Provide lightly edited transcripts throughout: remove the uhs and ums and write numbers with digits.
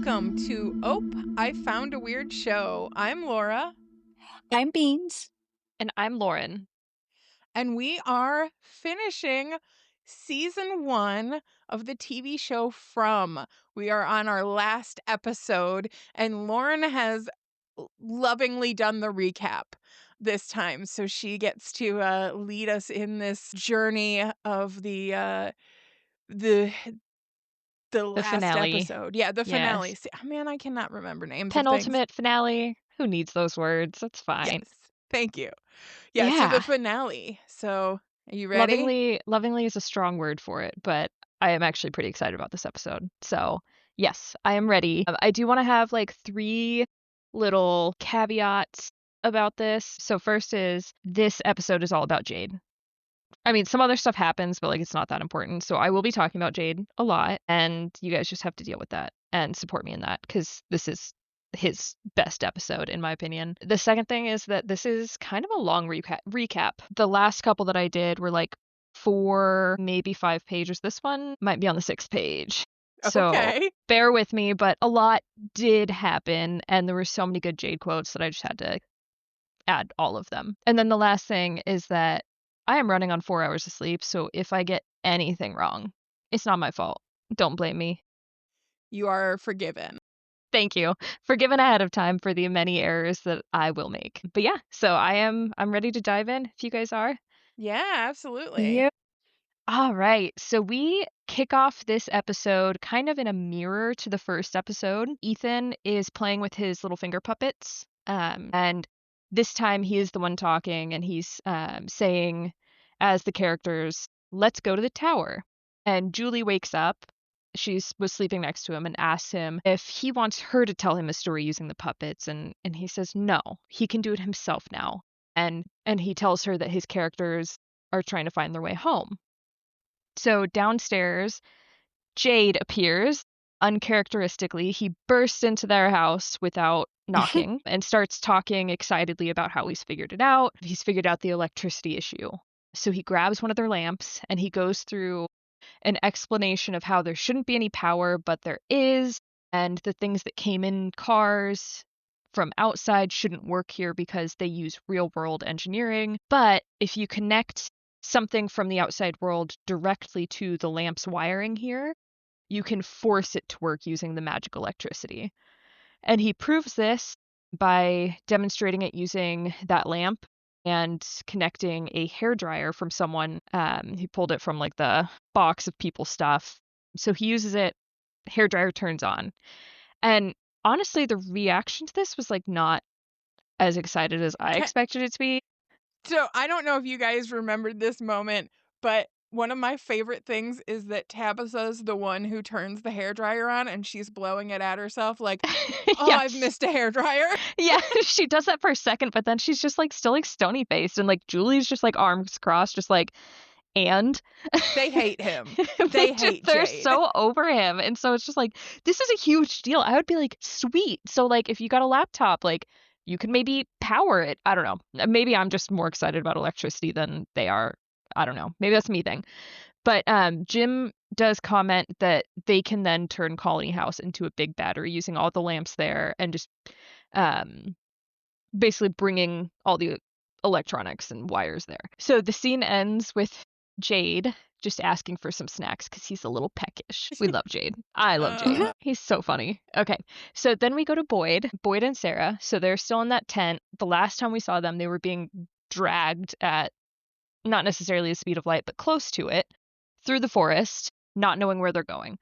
welcome to I Found a Weird Show. I'm Laura, I'm Beanz. And I'm Lauren. and we are finishing season 1 of the TV show From. We are on our last episode, and Lauren has lovingly done the recap this time, so she gets to lead us in this journey of the last finale. episode. Yeah, the finale. Yes. See, man, I cannot remember names of things. Penultimate finale. Who needs those words? That's fine. Yes. Thank you. Yeah, so the Yeah. finale. So, are you ready? Lovingly is a strong word for it, but I am actually pretty excited about this episode. So, yes, I am ready. I do want to have like 3 little caveats about this. So, first is this episode is all about Jade. I mean, some other stuff happens, but like it's not that important. So I will be talking about Jade a lot, and you guys just have to deal with that and support me in that because this is his best episode, in my opinion. The second thing is that this is kind of a long recap. The last couple that I did were like 4, maybe 5 pages. This one might be on the 6th page. So Okay. bear with me, but a lot did happen, and there were so many good Jade quotes that I just had to add all of them. And then the last thing is that I am running on 4 hours of sleep, so if I get anything wrong, it's not my fault. Don't blame me. You are forgiven. Thank you. Forgiven ahead of time for the many errors that I will make. But yeah, so I'm ready to dive in if you guys are. Yeah, absolutely. Yep. All right. So we kick off this episode kind of in a mirror to the first episode. Ethan is playing with his little finger puppets. And this time he is the one talking, and he's saying, as the characters, let's go to the tower. And Julie wakes up. She was sleeping next to him and asks him if he wants her to tell him a story using the puppets. And he says, no, he can do it himself now. And he tells her that his characters are trying to find their way home. So downstairs, Jade appears. Uncharacteristically, he bursts into their house without knocking and starts talking excitedly about how he's figured it out. He's figured out the electricity issue. So he grabs one of their lamps and he goes through an explanation of how there shouldn't be any power, but there is, and the things that came in cars from outside shouldn't work here because they use real-world engineering. But if you connect something from the outside world directly to the lamp's wiring here, you can force it to work using the magic electricity. And he proves this by demonstrating it using that lamp and connecting a hairdryer from someone. He pulled it from like the box of people stuff. So he uses it, hairdryer turns on. And honestly, the reaction to this was like not as excited as I expected it to be. So, I don't know if you guys remembered this moment, but one of my favorite things is that Tabitha's the one who turns the hairdryer on, and she's blowing it at herself like, oh, Yes. I've missed a hairdryer. Yeah, she does that for a second, but then she's just like still like stony faced, and like Julie's just like arms crossed, just like, and They hate him. They hate they're Jade. so over him. And so it's just like, this is a huge deal. I would be like, sweet. So like if you got a laptop, like you can maybe power it. I don't know. Maybe I'm just more excited about electricity than they are. I don't know. Maybe that's me thing. But Jim does comment that they can then turn Colony House into a big battery using all the lamps there and just basically bringing all the electronics and wires there. So the scene ends with Jade just asking for some snacks because he's a little peckish. We love Jade. I love Jade. He's so funny. Okay, so then we go to Boyd and Sara. So they're still in that tent. The last time we saw them, they were being dragged at not necessarily the speed of light, but close to it through the forest, not knowing where they're going.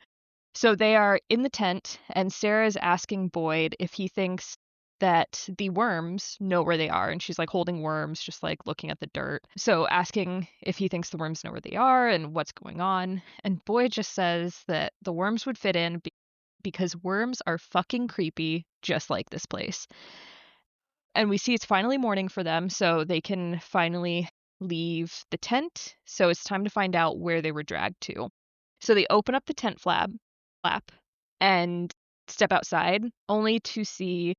So they are in the tent, and Sara is asking Boyd if he thinks that the worms know where they are, and she's like holding worms, just like looking at the dirt. So asking if he thinks the worms know where they are and what's going on. And Boyd just says that the worms would fit in because worms are fucking creepy, just like this place. And we see it's finally morning for them, so they can finally leave the tent. So it's time to find out where they were dragged to. So they open up the tent flap and step outside, only to see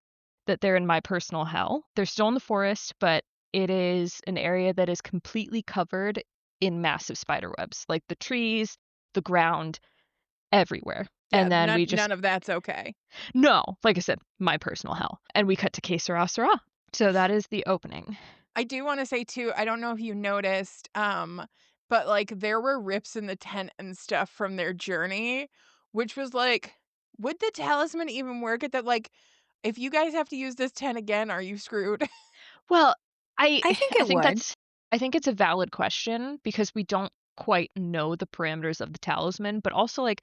that they're in my personal hell. They're still in the forest, but it is an area that is completely covered in massive spider webs, like the trees, the ground, everywhere. Yeah, And then we just none of that's okay. no, like I said, my personal hell. And we cut to Que Sera Sera. So that is the opening. I do wanna say too, I don't know if you noticed, but, like, there were rips in the tent and stuff from their journey, which was like, would the talisman even work at that, like, if you guys have to use this tent again, are you screwed? Well, I I think I it think would. that's I think it's a valid question because we don't quite know the parameters of the talisman, but also like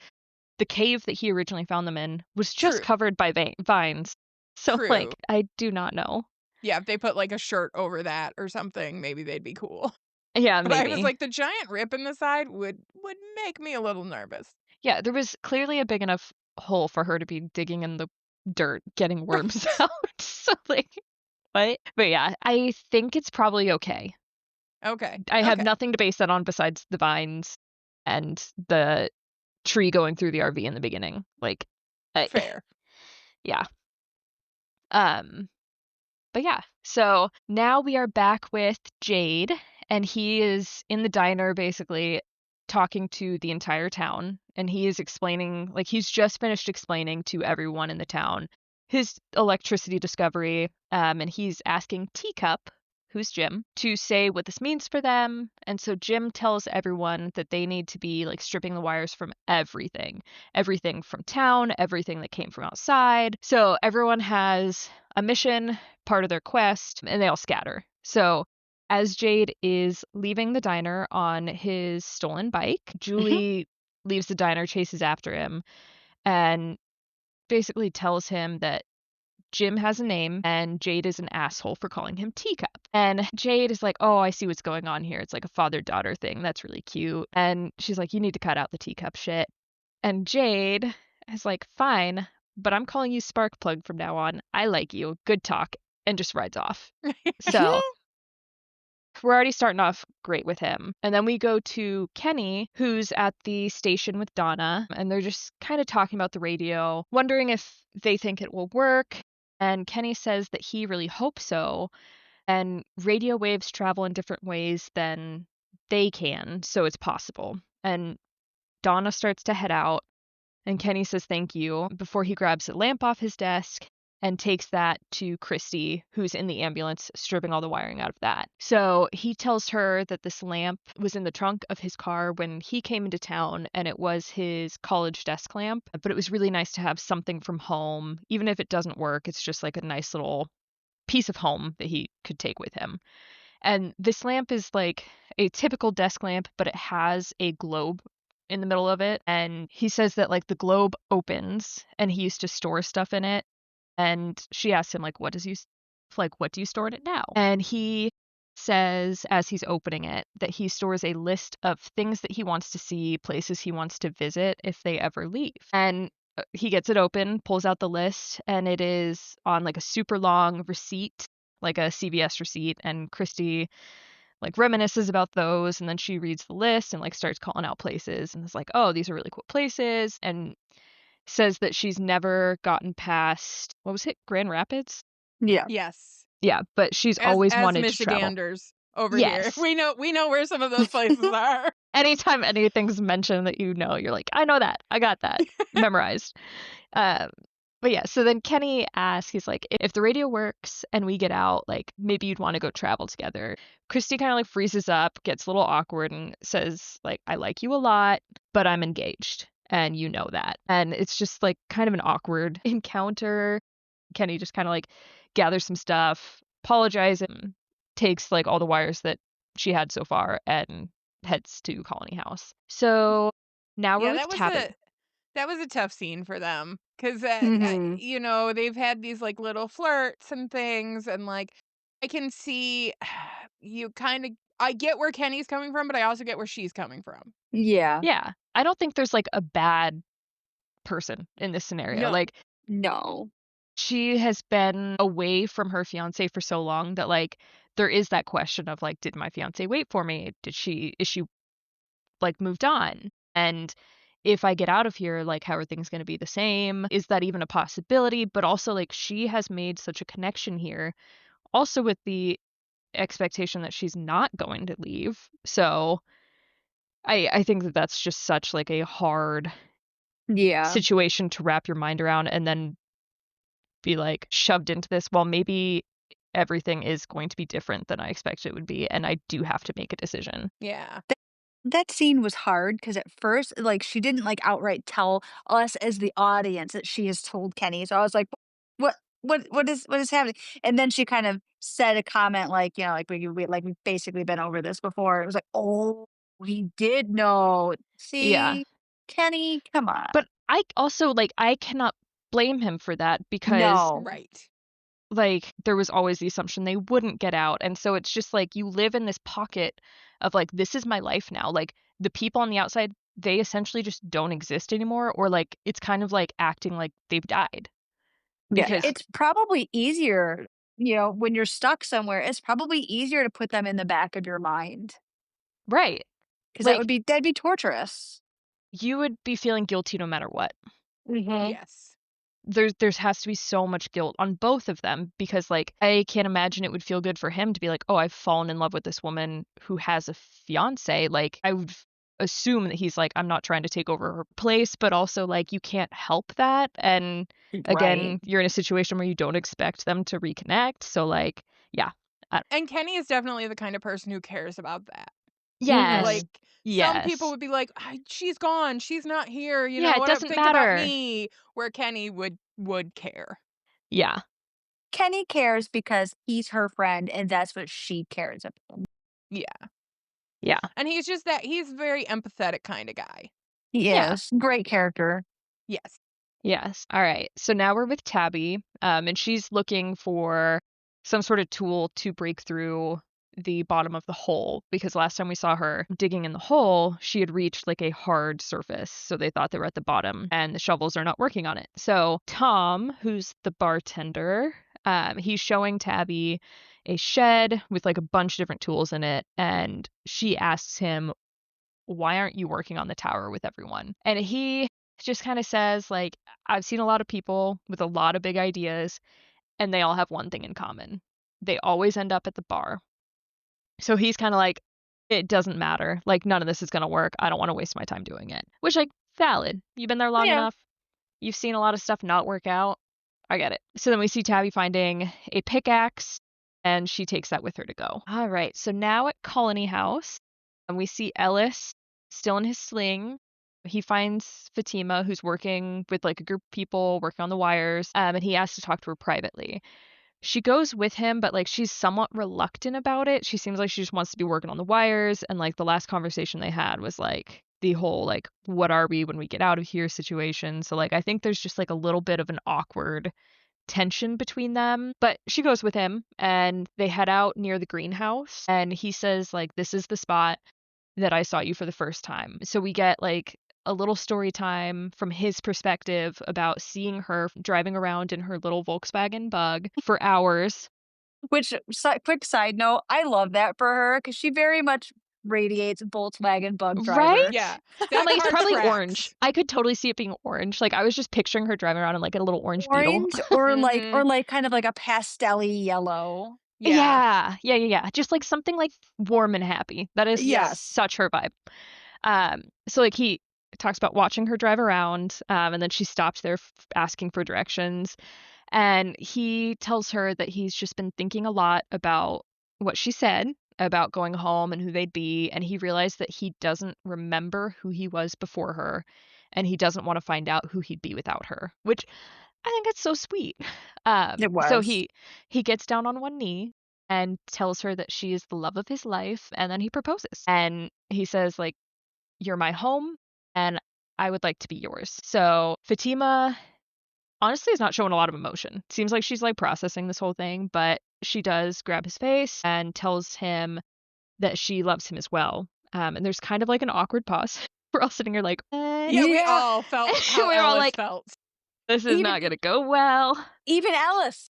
the cave that he originally found them in was just True, covered by vines. So like true. I do not know. Yeah, if they put, like, a shirt over that or something, maybe they'd be cool. Yeah, But I was maybe. like, the giant rip in the side would make me a little nervous. Yeah, there was clearly a big enough hole for her to be digging in the dirt, getting worms Right. out. So like what? But yeah, I think it's probably okay. Okay, I have okay, nothing to base that on besides the vines and the tree going through the RV in the beginning. Like, I, fair. yeah. Um, but yeah. So now we are back with Jade, and he is in the diner basically talking to the entire town, and he is explaining, like, he's just finished explaining to everyone in the town his electricity discovery, and he's asking Teacup, who's Jim, to say what this means for them. And so Jim tells everyone that they need to be like stripping the wires from everything from town, everything that came from outside. So everyone has a mission, part of their quest, and they all scatter. So as Jade is leaving the diner on his stolen bike, Mhm. Julie leaves the diner, chases after him, and basically tells him that Jim has a name and Jade is an asshole for calling him Teacup. And Jade is like, "Oh, I see what's going on here. It's like a father-daughter thing. That's really cute." And she's like, "You need to cut out the teacup shit." And Jade is like, "Fine, but I'm calling you Sparkplug from now on. I like you. Good talk." And just rides off. So we're already starting off great with him. And then we go to Kenny, who's at the station with Donna, and they're just kind of talking about the radio, wondering if they think it will work. And Kenny says that he really hopes so. And radio waves travel in different ways than they can, so it's possible. And Donna starts to head out, and Kenny says thank you before he grabs a lamp off his desk and takes that to Christy, who's in the ambulance, stripping all the wiring out of that. So he tells her that this lamp was in the trunk of his car when he came into town, and it was his college desk lamp. But it was really nice to have something from home. Even if it doesn't work, it's just like a nice little piece of home that he could take with him. And this lamp is like a typical desk lamp, but it has a globe in the middle of it. And he says that like the globe opens and he used to store stuff in it. And she asks him like, what do you store in it now? And he says as he's opening it that he stores a list of things that he wants to see, places he wants to visit if they ever leave. And he gets it open, pulls out the list, and it is on like a super long receipt, like a CVS receipt. And Christy like reminisces about those, and then she reads the list and like starts calling out places and is like, oh, these are really cool places. And says that she's never gotten past, what was it, Grand Rapids? Yeah. Yes. Yeah, but she's As always wanted to travel. Michiganders over here. Yes. We know where some of those places are. Anytime anything's mentioned that you know, you're like, I know that. I got that memorized. Um, but yeah, so then Kenny asks, he's like, if the radio works and we get out, like maybe you'd want to go travel together. Christy kind of like freezes up, gets a little awkward, and says, like, I like you a lot, but I'm engaged. And you know that. And it's just like kind of an awkward encounter. Kenny just kind of like gathers some stuff, apologizes, and takes like all the wires that she had so far and heads to Colony House. So now we're Yeah, with Tabitha. that was a tough scene for them because Mhm. you know, they've had these like little flirts and things, and like I can see you kind of I get where Kenny's coming from, but I also get where she's coming from. Yeah. Yeah, I don't think there's like a bad person in this scenario. No. Like No. she has been away from her fiance for so long that like there is that question of like, did my fiance wait for me? Is she like moved on? And if I get out of here, like how are things going to be the same? Is that even a possibility? But also like she has made such a connection here, also with the expectation that she's not going to leave. So I think that that's just such like a hard Yeah. situation to wrap your mind around and then be like shoved into this. Well, maybe everything is going to be different than I expected it would be, and I do have to make a decision. Yeah. That scene was hard because at first, like, she didn't, like, outright tell us as the audience that she has told Kenny, so I was like, "What what is happening?" And then she kind of said a comment like, you know, like, "We've basically been over this before." It was like, "Oh, he did know. Yeah. See? Kenny, come on." But I also, like, I cannot blame him for that because, No. Right. like, there was always the assumption they wouldn't get out, and so it's just, like, you live in this pocket of, like, this is my life now, like, the people on the outside, they essentially just don't exist anymore, or, like, it's kind of like acting like they've died Yeah, because it's probably easier, you know, when you're stuck somewhere, it's probably easier to put them in the back of your mind right. because Like, that'd be torturous. you would be feeling guilty no matter what. Mhm. Yes. There's has to be so much guilt on both of them because, like, I can't imagine it would feel good for him to be like, "Oh, I've fallen in love with this woman who has a fiancé." Like, I would assume that he's like, "I'm not trying to take over her place," but also, like, you can't help that, and Right. again, you're in a situation where you don't expect them to reconnect, so, like, yeah. And Kenny is definitely the kind of person who cares about that. Yes. Mhm. Like, some people Yes. would be like, "She's gone. She's not here. You Yeah, know, it what doesn't think about matter. me?" Where Kenny would care. Yeah. Kenny cares because he's her friend, and that's what she cares about. Yeah. Yeah. And he's just that he's very empathetic kind of guy. He Yeah. is. Great character. Yes. Yes. All right. So now we're with Tabby, and she's looking for some sort of tool to break through the bottom of the hole because last time we saw her digging in the hole, she had reached like a hard surface. So they thought they were at the bottom and the shovels are not working on it. So Tom, who's the bartender, he's showing Tabby a shed with like a bunch of different tools in it. And she asks him, why aren't you working on the tower with everyone? And he just kind of says, like, I've seen a lot of people with a lot of big ideas, and they all have one thing in common. They always end up at the bar. So he's kind of like, it doesn't matter. Like, none of this is going to work. I don't want to waste my time doing it. Which, like, valid. You've been there long Yeah. enough. You've seen a lot of stuff not work out. I get it. So then we see Tabby finding a pickaxe, and she takes that with her to go. All right. So now at Colony House, and we see Ellis still in his sling. He finds Fatima, who's working with like a group of people working on the wires, and he asks to talk to her privately. She goes with him, but like she's somewhat reluctant about it. She seems like she just wants to be working on the wires, and like the last conversation they had was like the whole like what are we when we get out of here situation. So like I think there's just like a little bit of an awkward tension between them. But she goes with him and they head out near the greenhouse and he says like this is the spot that I saw you for the first time. So we get like a little story time from his perspective about seeing her driving around in her little Volkswagen Bug for hours. Which, quick side note, I love that for her because she very much radiates Volkswagen Bug driver. Yeah. Right? And That like it's part probably orange. tracks. I could totally see it being orange. Like I was just picturing her driving around in like a little orange beetle. Orange Mhm. or like kind of like a pastel yellow. Yeah. Yeah. Yeah, yeah, yeah. Just like something like warm and happy. That is Yes. such her vibe. So like he talks about watching her drive around, and then she stops there asking for directions. And he tells her that he's just been thinking a lot about what she said about going home and who they'd be. And he realized that he doesn't remember who he was before her. And he doesn't want to find out who he'd be without her, which I think it's so sweet. It So was. he gets down on one knee and tells her that she is the love of his life, and then he proposes. And he says, like, you're my home, and I would like to be yours. So Fatima honestly is not showing a lot of emotion. Seems like she's like processing this whole thing, but she does grab his face and tells him that she loves him as well. And there's kind of like an awkward pause. We're all sitting here like, what? Yeah, we Yeah. all felt how We're all Ellis like, felt. this is Even not gonna go well. even Alice.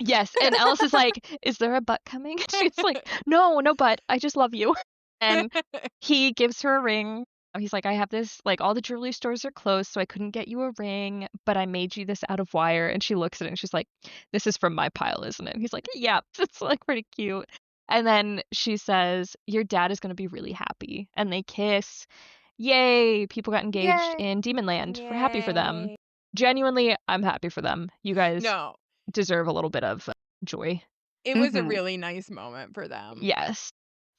Yes, and Alice is like, "Is there a butt coming?" She's like, "No, no butt. I just love you." And he gives her a ring. He's like, "I have this, like, all the jewelry stores are closed, so I couldn't get you a ring, but I made you this out of wire." And she looks at it and she's like, "This is from my pile, isn't it?" And he's like, "Yeah." It's like pretty cute. And then she says, "Your dad is going to be really happy." And they kiss. Yay! People got engaged Yay. in Demonland. We're happy for them. Yay. Genuinely, I'm happy for them. You guys No, deserve a little bit of joy. it was a Mhm. really nice moment for them. Yes.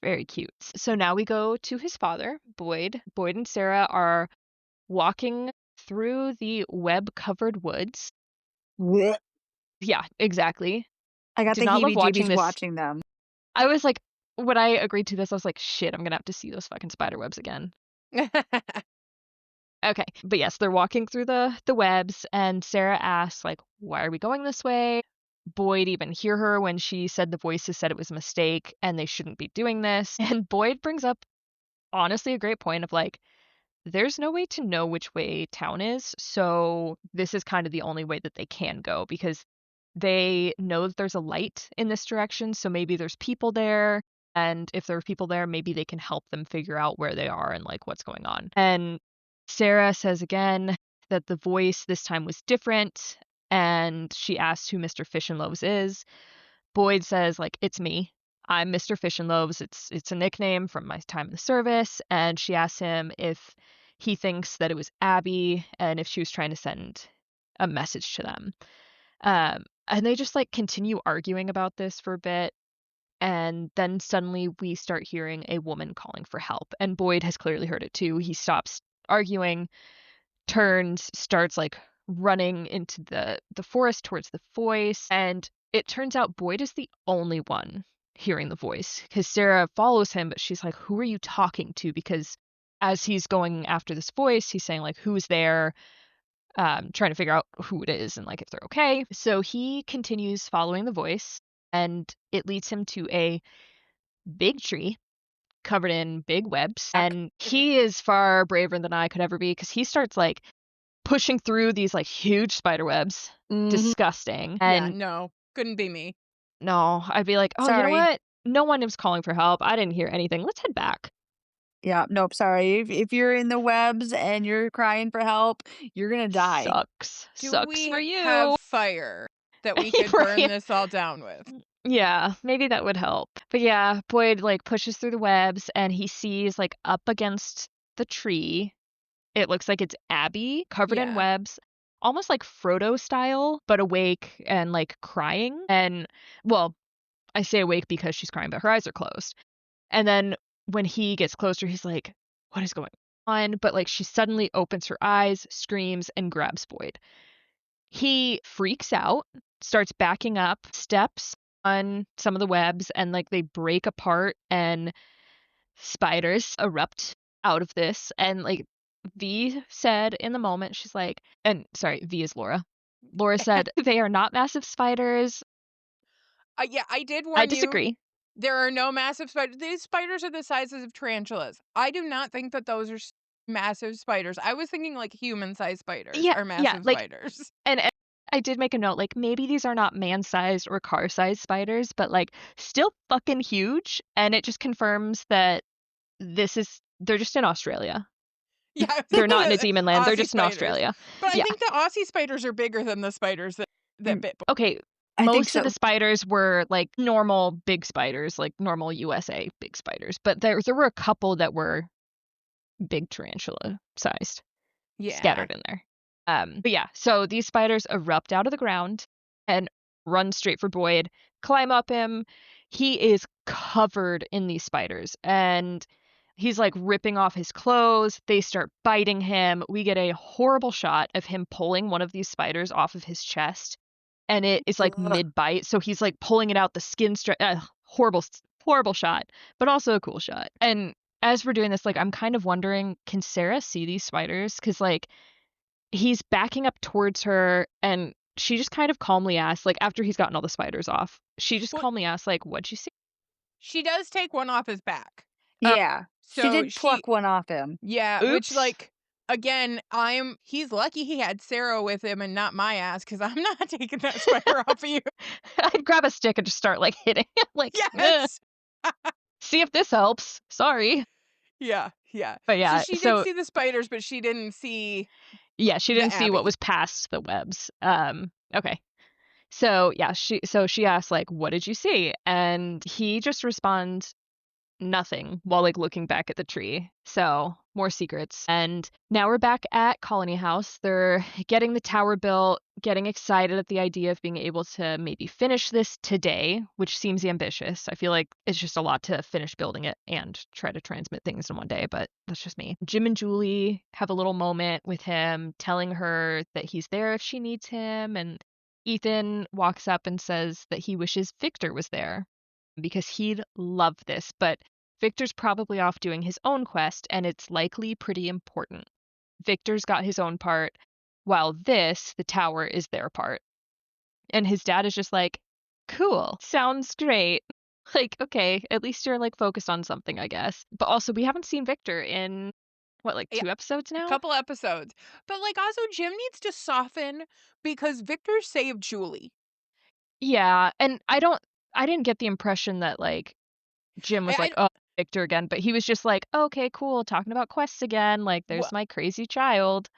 Very cute. So now we go to his father, Boyd. Boyd and Sara are walking through the web-covered woods. Blech. Yeah, exactly. I got Did the not love watching heebie-jeebies this. watching them. I was like, when I agreed to this, I was like, shit, I'm gonna have to see those fucking spider webs again. Okay, but yes, they're walking through the webs, and Sara asks, like, why are we going this way? Boyd even hear her when she said the voices said it was a mistake and they shouldn't be doing this. And Boyd brings up, honestly, a great point of like, there's no way to know which way town is, so this is kind of the only way that they can go because they know that there's a light in this direction, so maybe there's people there, and if there are people there, maybe they can help them figure out where they are and like what's going on. And Sara says again that the voice this time was different, and she asks who Mr. Fish and Loaves is. Boyd says like, it's me. I'm Mr. Fish and Loaves. It's a nickname from my time in the service. And she asks him if he thinks that it was Abby and if she was trying to send a message to them. And they just like continue arguing about this for a bit. And then suddenly we start hearing a woman calling for help. And Boyd has clearly heard it too. He stops arguing, turns, starts like running into the forest towards the voice, and it turns out Boyd is the only one hearing the voice because Sara follows him, but she's like, who are you talking to? Because as he's going after this voice, he's saying like, who's there? Trying to figure out who it is and like if they're okay. So he continues following the voice, and it leads him to a big tree covered in big webs. And he is far braver than I could ever be because he starts like pushing through these like huge spider webs. Mhm. Disgusting. Yeah, And no, couldn't be me. no, I'd be like, oh, you know Sorry. what? No one was calling for help. I didn't hear anything. Let's head back. Yeah, nope, sorry. If you're in the webs and you're crying for help, you're gonna die. Sucks. Do Sucks for we you. have fire that we could For burn you. this all down with? Yeah, maybe that would help. But yeah, Boyd like pushes through the webs and he sees like up against the tree. It looks like it's Abby covered in Yeah. webs, almost like Frodo style, but awake and like crying. And well, I say awake because she's crying, but her eyes are closed. And then when he gets closer, he's like, what is going on? But like she suddenly opens her eyes, screams, and grabs Boyd. He freaks out, starts backing up, steps on some of the webs, and like they break apart and spiders erupt out of this. And like V said in the moment, she's like, and sorry, V is Laura. Laura said, they are not massive spiders. Yeah, I did I warn you. disagree. There are no massive spiders. These spiders are the sizes of tarantulas. I do not think that those are massive spiders. I was thinking like human-sized spiders Yeah, are yeah, massive like, spiders. and I did make a note, like maybe these are not man-sized or car-sized spiders, but like still fucking huge. And it just confirms that they're just in Australia. Yeah, They're not in a demon land. They're Aussie just in spiders. Australia. But I Yeah. think the Aussie spiders are bigger than the spiders that Mm. bit. Okay. I think Most of so. the spiders were like normal big spiders, like normal USA big spiders, but there were a couple that were big tarantula sized, Yeah. scattered in there. But yeah, so these spiders erupt out of the ground and run straight for Boyd, climb up him. He is covered in these spiders and he's like ripping off his clothes. They start biting him. We get a horrible shot of him pulling one of these spiders off of his chest, and it is like Ugh. mid bite. So he's like pulling it out, the skin horrible, horrible shot, but also a cool shot. And as we're doing this, like, I'm kind of wondering, can Sara see these spiders? Because like he's backing up towards her and she just kind of calmly asks, like after he's gotten all the spiders off, she just Well, calmly asks, like, what'd you see? she does take one off his back. Yeah. She So did pluck one off him. yeah, which Oops. like again, he's lucky he had Sarah with him and not my ass because I'm not taking that spider off of you. I'd grab a stick and just start like hitting him, like, Yes. see if this helps. Sorry. Yeah. But yeah, So she did so see the spiders, but she didn't see yeah, she the didn't see what Abby. was past the webs. Okay. So yeah, she asked like, what did you see? And he just responds nothing while like looking back at the tree. So more secrets. And now we're back at Colony House. They're getting the tower built, getting excited at the idea of being able to maybe finish this today, which seems ambitious. I feel like it's just a lot to finish building it and try to transmit things in one day, but that's just me. Jim and Julie have a little moment with him, telling her that he's there if she needs him, and Ethan walks up and says that he wishes Victor was there because he'd love this, but Victor's probably off doing his own quest, and it's likely pretty important. Victor's got his own part, while this, the tower, is their part. And his dad is just like, cool, sounds great. Like, okay, at least you're like focused on something, I guess. But also, we haven't seen Victor in, what, like Yeah, 2 episodes a now? couple episodes. But, like, also Jim needs to soften because Victor saved Julie. Yeah, and I didn't get the impression that, like, Jim was I like, "Oh, Victor again," but he was just like, "Okay, cool, talking about quests again, like, there's well, my crazy child."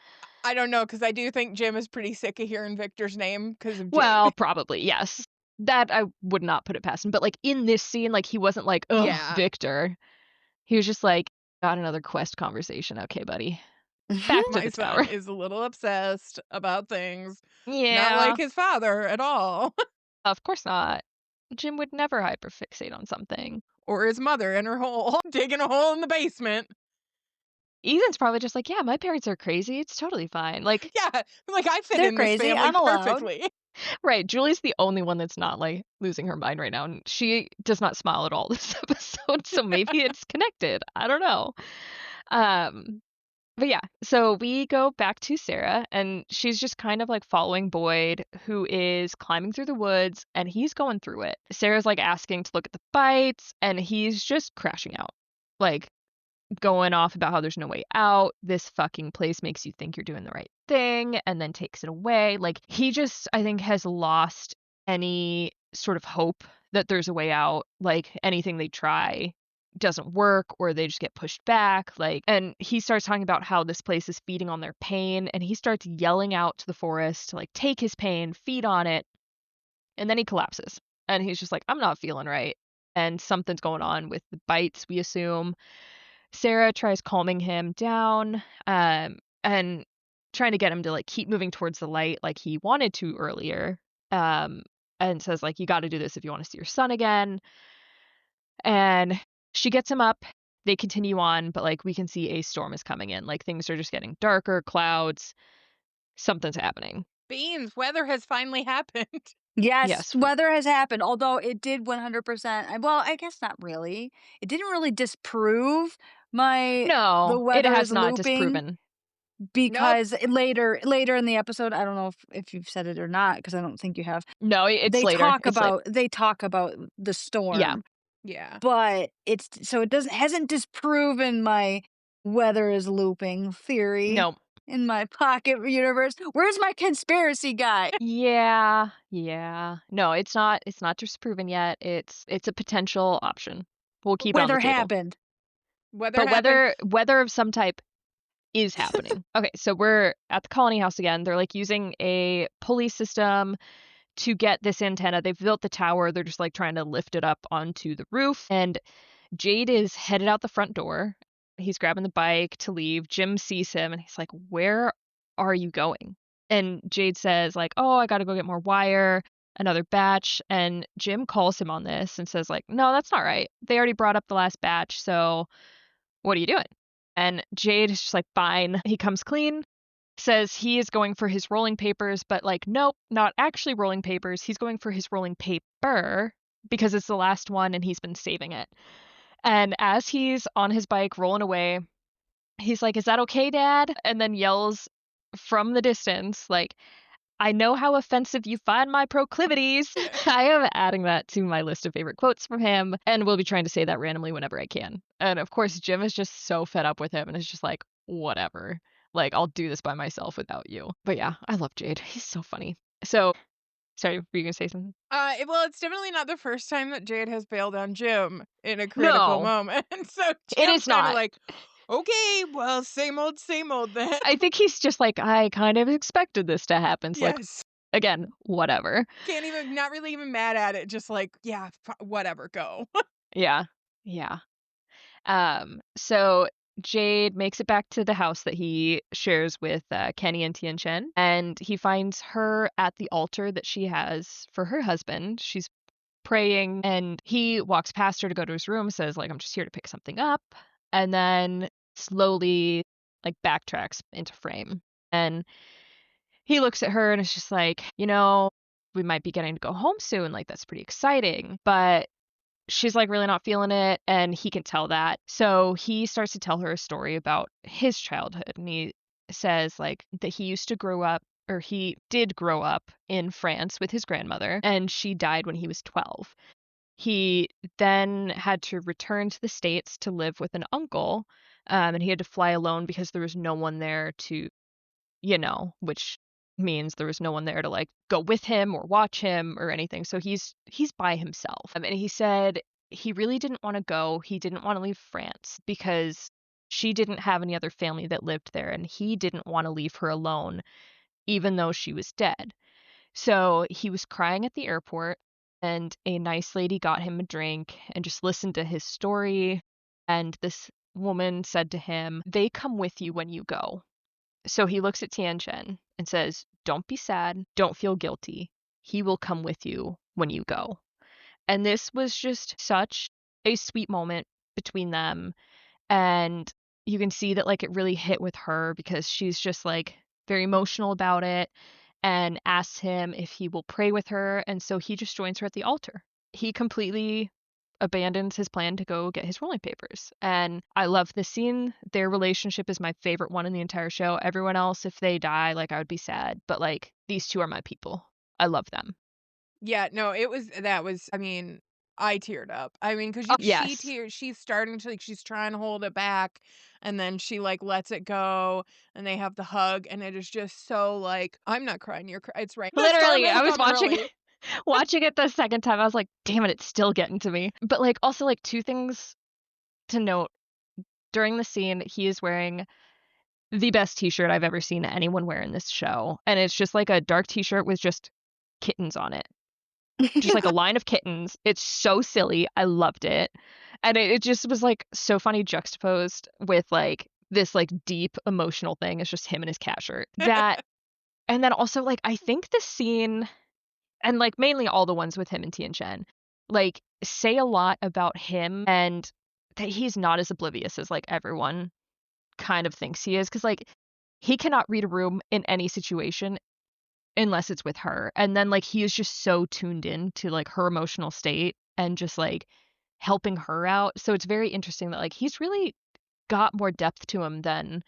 I don't know, because I do think Jim is pretty sick of hearing Victor's name because of Well, Jade. probably, yes. That I would not put it past him, but, like, in this scene, like, he wasn't like, "Ugh, Yeah. Victor." He was just like, "Got another quest conversation, okay, buddy. Back to My the son tower." is a little obsessed about things, not like Yeah, his father at all, of course not. Jim would never hyperfixate on something. or his mother in her hole, digging a hole in the basement. Ethan's probably just like, "Yeah, my parents are crazy, it's totally fine." Like, Yeah, like, I fit They're in this crazy. family I'm allowed. perfectly. right, Julie's the only one that's not, like, losing her mind right now, and she does not smile at all this episode, so maybe it's connected, I don't know. Um, but yeah, so we go back to Sarah, and she's just kind of, like, following Boyd, who is climbing through the woods, and he's going through it. Sarah's, like, asking to look at the bites, and he's just crashing out. Like, going off about how there's no way out. This fucking place makes you think you're doing the right thing and then takes it away. Like, he just, I think, has lost any sort of hope that there's a way out. Like, anything they try doesn't work or they just get pushed back. Like, and he starts talking about how this place is feeding on their pain, and he starts yelling out to the forest to, like, take his pain, feed on it. And then he collapses. And he's just like, I'm not feeling right. And something's going on with the bites, we assume. Sarah tries calming him down, and trying to get him to, like, keep moving towards the light like he wanted to earlier, um, and says, like, "You gotta do this if you wanna see your son again." And she gets him up, they continue on, but, like, we can see a storm is coming in, like, things are just getting darker, clouds, something's happening. Beans, weather has finally happened. Yes, Yes. weather has happened, although it did 100%, well, I guess not really. It didn't really disprove the No, it weather has is not looping disproven. Nope. because later in the episode, I don't know if you've said it or not, because I don't think you have. No, it's later, it's later. They talk about the Yeah. storm, Yeah. but it's so it doesn't hasn't disproven my weather is looping theory No. in my pocket universe. Where's my conspiracy guy? Yeah, yeah. No, it's not disproven yet. It's a potential option. We'll keep it on the Weather table. happened. Weather But happened. weather of some type is happening. Okay, so we're at the colony house again. They're, like, using a pulley system to get this antenna. They've built the tower. They're just, like, trying to lift it up onto the roof. And Jade is headed out the front door. He's grabbing the bike to leave. Jim sees him and he's like, "Where are you going?" And Jade says, like, "Oh, I got to go get more wire, another batch." And Jim calls him on this and says, like, "No, that's not right. They already brought up the last batch, so what are you doing?" And Jade is just like, "Fine." He comes clean, says he is going for his rolling papers, but, like, nope, not actually rolling papers. He's going for his rolling paper because it's the last one and he's been saving it. And as he's on his bike rolling away, he's like, "Is that okay, Dad?" And then yells from the distance, like, "I know how offensive you find my proclivities." I am adding that to my list of favorite quotes from him, and will be trying to say that randomly whenever I can. And of course, Jim is just so fed up with him and is just like, "Whatever. Like, I'll do this by myself without you." But yeah, I love Jade. He's so funny. So, sorry, were you gonna say something? Well, it's definitely not the first time that Jade has bailed on Jim in a critical No, moment. So it Jim's is kind of not. like, okay, well, same old then. I think he's just like, "I kind of expected this to happen." So, like, Yes. again, whatever. Can't even, not really even mad at it. Just like, yeah, whatever, go. Yeah. Yeah. So Jade makes it back to the house that he shares with Kenny and Tian Chen, and he finds her at the altar that she has for her husband. She's praying, and he walks past her to go to his room, says, like, I'm just here to pick something up, and then slowly, like, backtracks into frame. And he looks at her and is just like, we might be getting to go home soon. Like, that's pretty exciting. But she's like really not feeling it, and he can tell that. So he starts to tell her a story about his childhood, and he says like that he used to grow up, or he did grow up in France with his grandmother, and she died when he was 12. He then had to return to the States to live with an uncle, and he had to fly alone because there was no one there to, which means there was no one there to like go with him or watch him or anything. So he's by himself. And he said he really didn't want to go. He didn't want to leave France because she didn't have any other family that lived there, and he didn't want to leave her alone even though she was dead. So he was crying at the airport, and a nice lady got him a drink and just listened to his story. And this woman said to him, "They come with you when you go." So he looks at Tian Chen and says, "Don't be sad. Don't feel guilty. He will come with you when you go." And this was just such a sweet moment between them. And you can see that like it really hit with her because she's just like very emotional about it and asks him if he will pray with her. And so he just joins her at the altar. He completely abandons his plan to go get his rolling papers. And I love this scene. Their relationship is my favorite one in the entire show. Everyone else, if they die, like I would be sad. But like these two are my people. I love them. Yeah, no, I mean, I teared up. I mean, because Oh, she yes. tears, she's starting to, like, she's trying to hold it back, and then she, like, lets it go, and they have the hug, and it is just so, like, I'm not crying, you're crying. It's right. The storm Literally, will I was come watching early. watching it the second time. I was like, damn it, it's still getting to me. But like also like two things to note. During the scene, he is wearing the best t-shirt I've ever seen anyone wear in this show. And it's just like a dark t-shirt with just kittens on it. Just like a line of kittens. It's so silly. I loved it. And it just was like so funny juxtaposed with like this like deep emotional thing. It's just him and his cat shirt. That and then also like I think the scene, and like mainly all the ones with him and Tian Chen, like say a lot about him and that he's not as oblivious as like everyone kind of thinks he is, because like he cannot read a room in any situation unless it's with her, and then like he is just so tuned in to like her emotional state and just like helping her out. So it's very interesting that like he's really got more depth to him than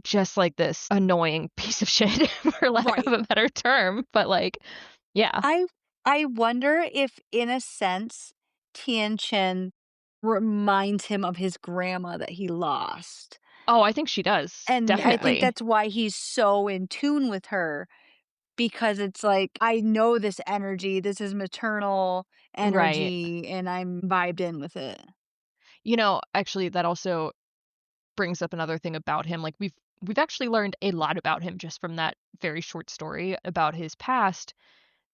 just like this annoying piece of shit for lack of Right. a better term. But like yeah. I I wonder if, in a sense, Tian Chen reminds him of his grandma that he lost. Oh, I think she does, And I Yeah. think definitely. that's why he's so in tune with her, because it's like, I know this energy, this is maternal Right. energy, and I'm vibed in with it. Actually that also brings up another thing about him. Like we've actually learned a lot about him just from that very short story about his past,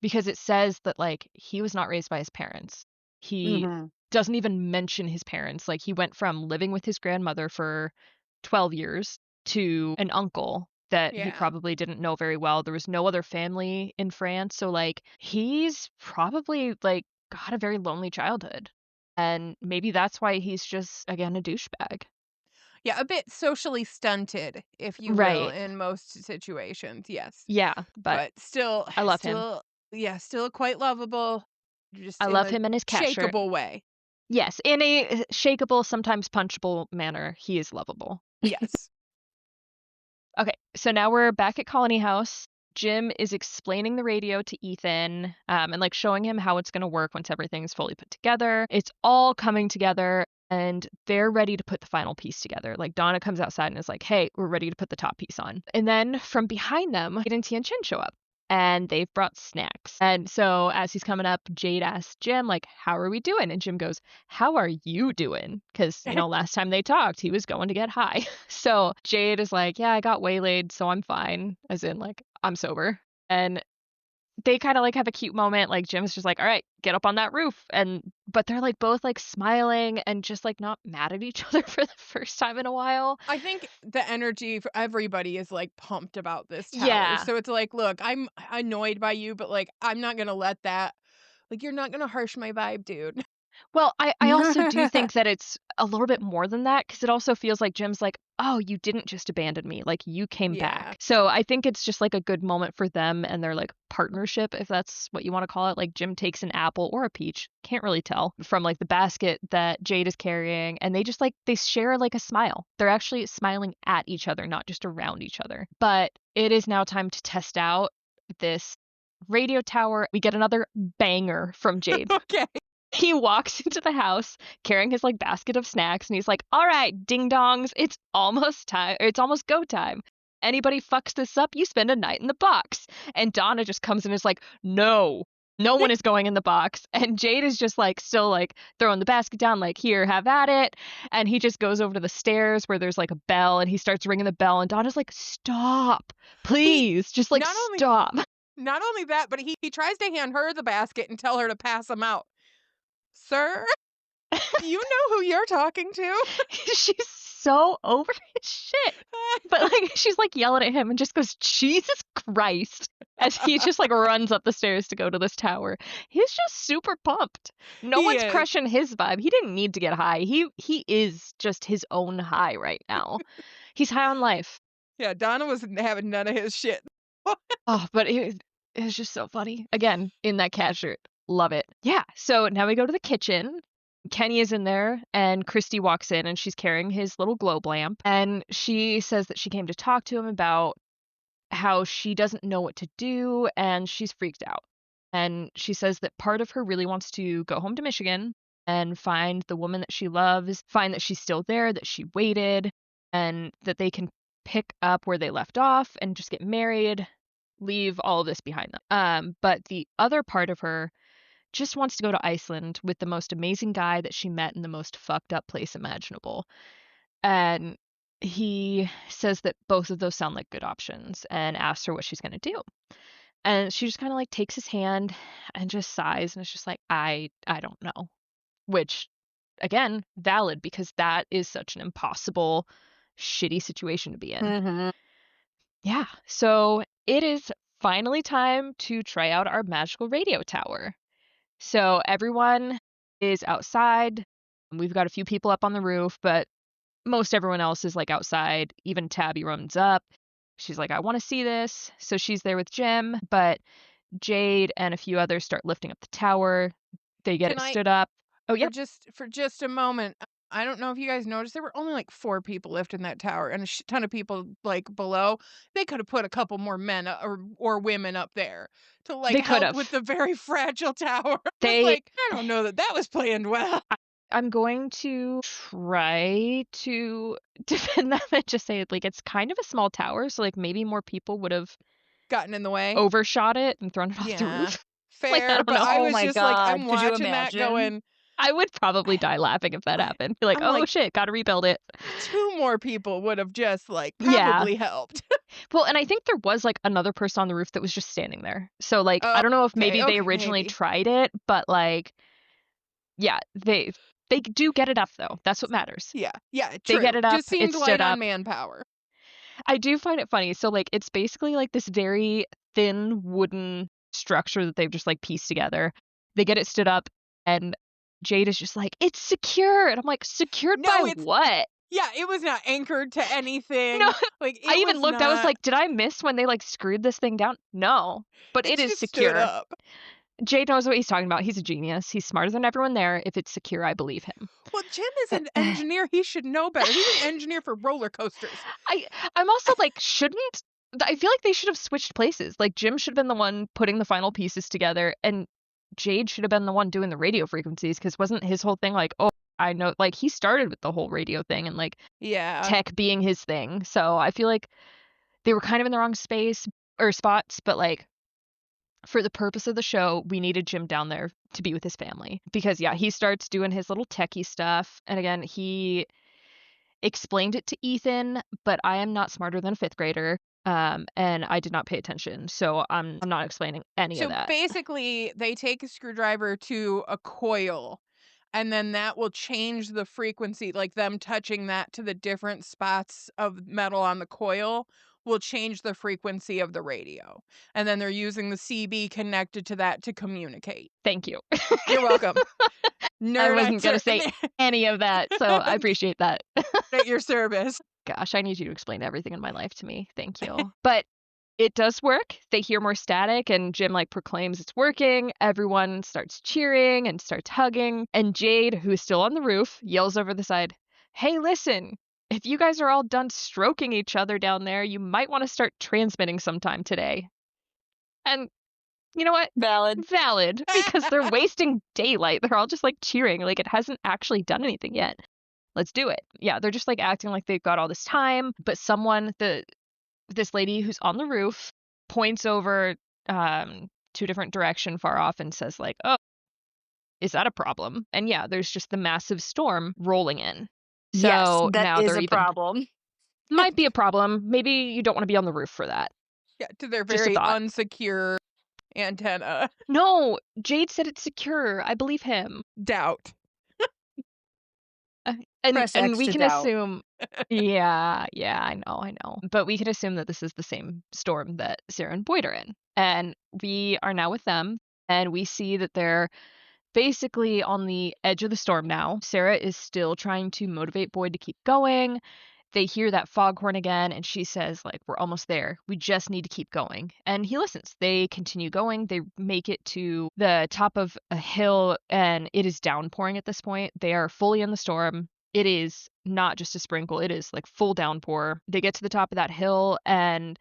because it says that like he was not raised by his parents. He Mhm. doesn't even mention his parents. Like he went from living with his grandmother for 12 years to an uncle that he Yeah. probably didn't know very well. There was no other family in France. So like he's probably like got a very lonely childhood. And maybe that's why he's just again a douchebag. Yeah, a bit socially stunted, if you will, Right. in most situations, yes. Yeah, but But still I love him. still yeah, still quite lovable, just I in love a him and his cat shirt. shakeable way. Yes, in a shakeable, sometimes punchable manner, he is lovable. Yes. Okay, so now we're back at Colony House. Jim is explaining the radio to Ethan, and like showing him how it's going to work once everything's fully put together. It's all coming together, and they're ready to put the final piece together. Like Donna comes outside and is like, "Hey, we're ready to put the top piece on." And then from behind them, Jade and Tian Chen show up, and they've brought snacks. And so as he's coming up, Jade asks Jim, like, "How are we doing?" And Jim goes, "How are you doing?" Because, last time they talked, he was going to get high. So Jade is like, "Yeah, I got waylaid, so I'm fine." As in, like, I'm sober. And they kind of like have a cute moment. Like Jim's just like, "All right, get up on that roof." And but they're like both like smiling and just like not mad at each other for the first time in a while. I think the energy for everybody is, like, pumped about this tower, Yeah. so it's like, "Look, I'm annoyed by you, but, like, I'm not gonna let that like, you're not gonna harsh my vibe, dude." Well, I also do think that it's a little bit more than that, because it also feels like Jim's like, "Oh, you didn't just abandon me, like, you came Yeah. back." So, I think it's just, like, a good moment for them and their, like, partnership, if that's what you wanna call it. Like, Jim takes an apple or a peach, can't really tell, from, like, the basket that Jade is carrying, and they just, like they share, like, a smile. They're actually smiling at each other, not just around each other. But it is now time to test out this radio tower. We get another banger from Jade. Okay. He walks into the house carrying his, like, basket of snacks, and he's like, "All right, ding dongs, it's almost time. It's almost go time. Anybody fucks this up, you spend a night in the box." And Donna just comes in and is like, "No, no one is going in the box." And Jade is just, like, still, like, throwing the basket down, like, "Here, have at it." And he just goes over to the stairs where there's, like, a bell, and he starts ringing the bell, and Donna's like, "Stop, He please, just, like, not only stop." not only that, but he tries to hand her the basket and tell her to pass him out. "Sir, do you know who you're talking to?" She's so over his shit. But, like, she's, like, yelling at him and just goes, "Jesus Christ," as he just, like, runs up the stairs to go to this tower. He's just super pumped. No He one's is. crushing his vibe. He didn't need to get high. He is just his own high right now. He's high on life. Yeah, Donna was having none of his shit. Oh, but it was just so funny. Again, in that cat shirt. Love it. Yeah, so now we go to the kitchen. Kenny is in there, and Christy walks in, and she's carrying his little globe lamp, and she says that she came to talk to him about how she doesn't know what to do, and she's freaked out. And she says that part of her really wants to go home to Michigan and find the woman that she loves, find that she's still there, that she waited, and that they can pick up where they left off and just get married, leave all of this behind them. But the other part of her just wants to go to Iceland with the most amazing guy that she met in the most fucked up place imaginable. And he says that both of those sound like good options and asks her what she's going to do. And she just kind of like takes his hand and just sighs and it's just like, I don't know. Which, again, valid because that is such an impossible, shitty situation to be in. Mhm. Yeah. So it is finally time to try out our magical radio tower. So everyone is outside. We've got a few people up on the roof, but most everyone else is like outside. Even Tabby runs up. She's like, I want to see this. So she's there with Jim, but Jade and a few others start lifting up the tower. They get Can it I stood up. Oh, for yep. just a moment, I don't know if you guys noticed, there were only, like, 4 people lifting that tower and a shit ton of people, like, below. They coulda put a couple more men, or women up there to, like, They could help with have. the very fragile tower. I was They like, "I don't know that that was planned well." I'm going to try to defend them and just say like it's kind of a small tower, so like maybe more people would have Gotten in the way? overshot it and thrown it off the Yeah. roof. Like, I Fair, don't but know. I Oh was my just like, I'm god, could you watching that imagine? going, I would probably die laughing if that happened. Be like, I'm "Oh like, shit, gotta rebuild it." 2 more people would have just, like, Yeah. probably helped. Well, and I think there was, like, another person on the roof that was just standing there. So, like, Oh, I don't know if maybe they okay, originally maybe. tried it, but, like, yeah, they do get it up, though. That's what matters. Yeah, yeah, They get true. it up, Just it seemed stood light on up. manpower. I do find it funny. So, like, it's basically, like, this very thin wooden structure that they've just, like, pieced together. They get it stood up, and Jade is just like, "It's secure!" And I'm like, "Secured by No, it's what?" yeah, it was not anchored to No, anything, like, I it even was looked, I was not like, "Did I miss when they, like, screwed this thing down?" No, but it it's is just stood secure. up. Jay knows what he's talking about. He's a genius. He's smarter than everyone there. If it's secure, I believe him. Well, Jim is an engineer, he should know better. He's an engineer for roller coasters. I I'm also like, shouldn't I feel like they should have switched places. Like Jim should have been the one putting the final pieces together, and Jade should have been the one doing the radio frequencies. Because wasn't his whole thing like, oh, I know, like he started with the whole radio thing and like Yeah. tech being his thing. So I feel like they were kind of in the wrong space or spots, but like for the purpose of the show, we needed Jim down there to be with his family because yeah, he starts doing his little techie stuff, and again, he explained it to Ethan, but I am not smarter than a fifth grader, and I did not pay attention, so I'm not explaining any of So, that. basically, they take a screwdriver to a coil, and then that will change the frequency, like them touching that to the different spots of metal on the coil will change the frequency of the radio. And then they're using the CB connected to that to communicate. Thank you. You're welcome. I Nerd wasn't going to expert say any of that, so I appreciate that. at your service. Gosh, I need you to explain everything in my life to me. Thank you. But it does work. They hear more static, and Jim like proclaims it's working. Everyone starts cheering and starts hugging. And Jade, who's still on the roof, yells over the side, "Hey, listen, if you guys are all done stroking each other down there, you might want to start transmitting sometime today." And you know what? Valid. Valid, because they're wasting daylight. They're all just like cheering, like it hasn't actually done anything yet. Let's do it. Yeah, they're just like acting like they've got all this time, but this lady who's on the roof points over two different direction far off and says like, "Oh, is that a problem?" And yeah, there's just the massive storm rolling in. Yes, So that now is they're a even problem. might be a problem. Maybe you don't want to be on the roof for that. Yeah, to their Just a very thought. unsecure antenna. No, Jade said it's secure. I believe him. Doubt. And Press X we to can doubt. assume yeah, I know. But we can assume that this is the same storm that Sarah and Boyd are in. And we are now with them, and we see that they're basically on the edge of the storm now. Sarah is still trying to motivate Boyd to keep going. They hear that foghorn again, and she says, like, "We're almost there. We just need to keep going." And he listens. They continue going. They make it to the top of a hill, and it is downpouring at this point. They are fully in the storm. It is not just a sprinkle, it is like full downpour. They get to the top of that hill, and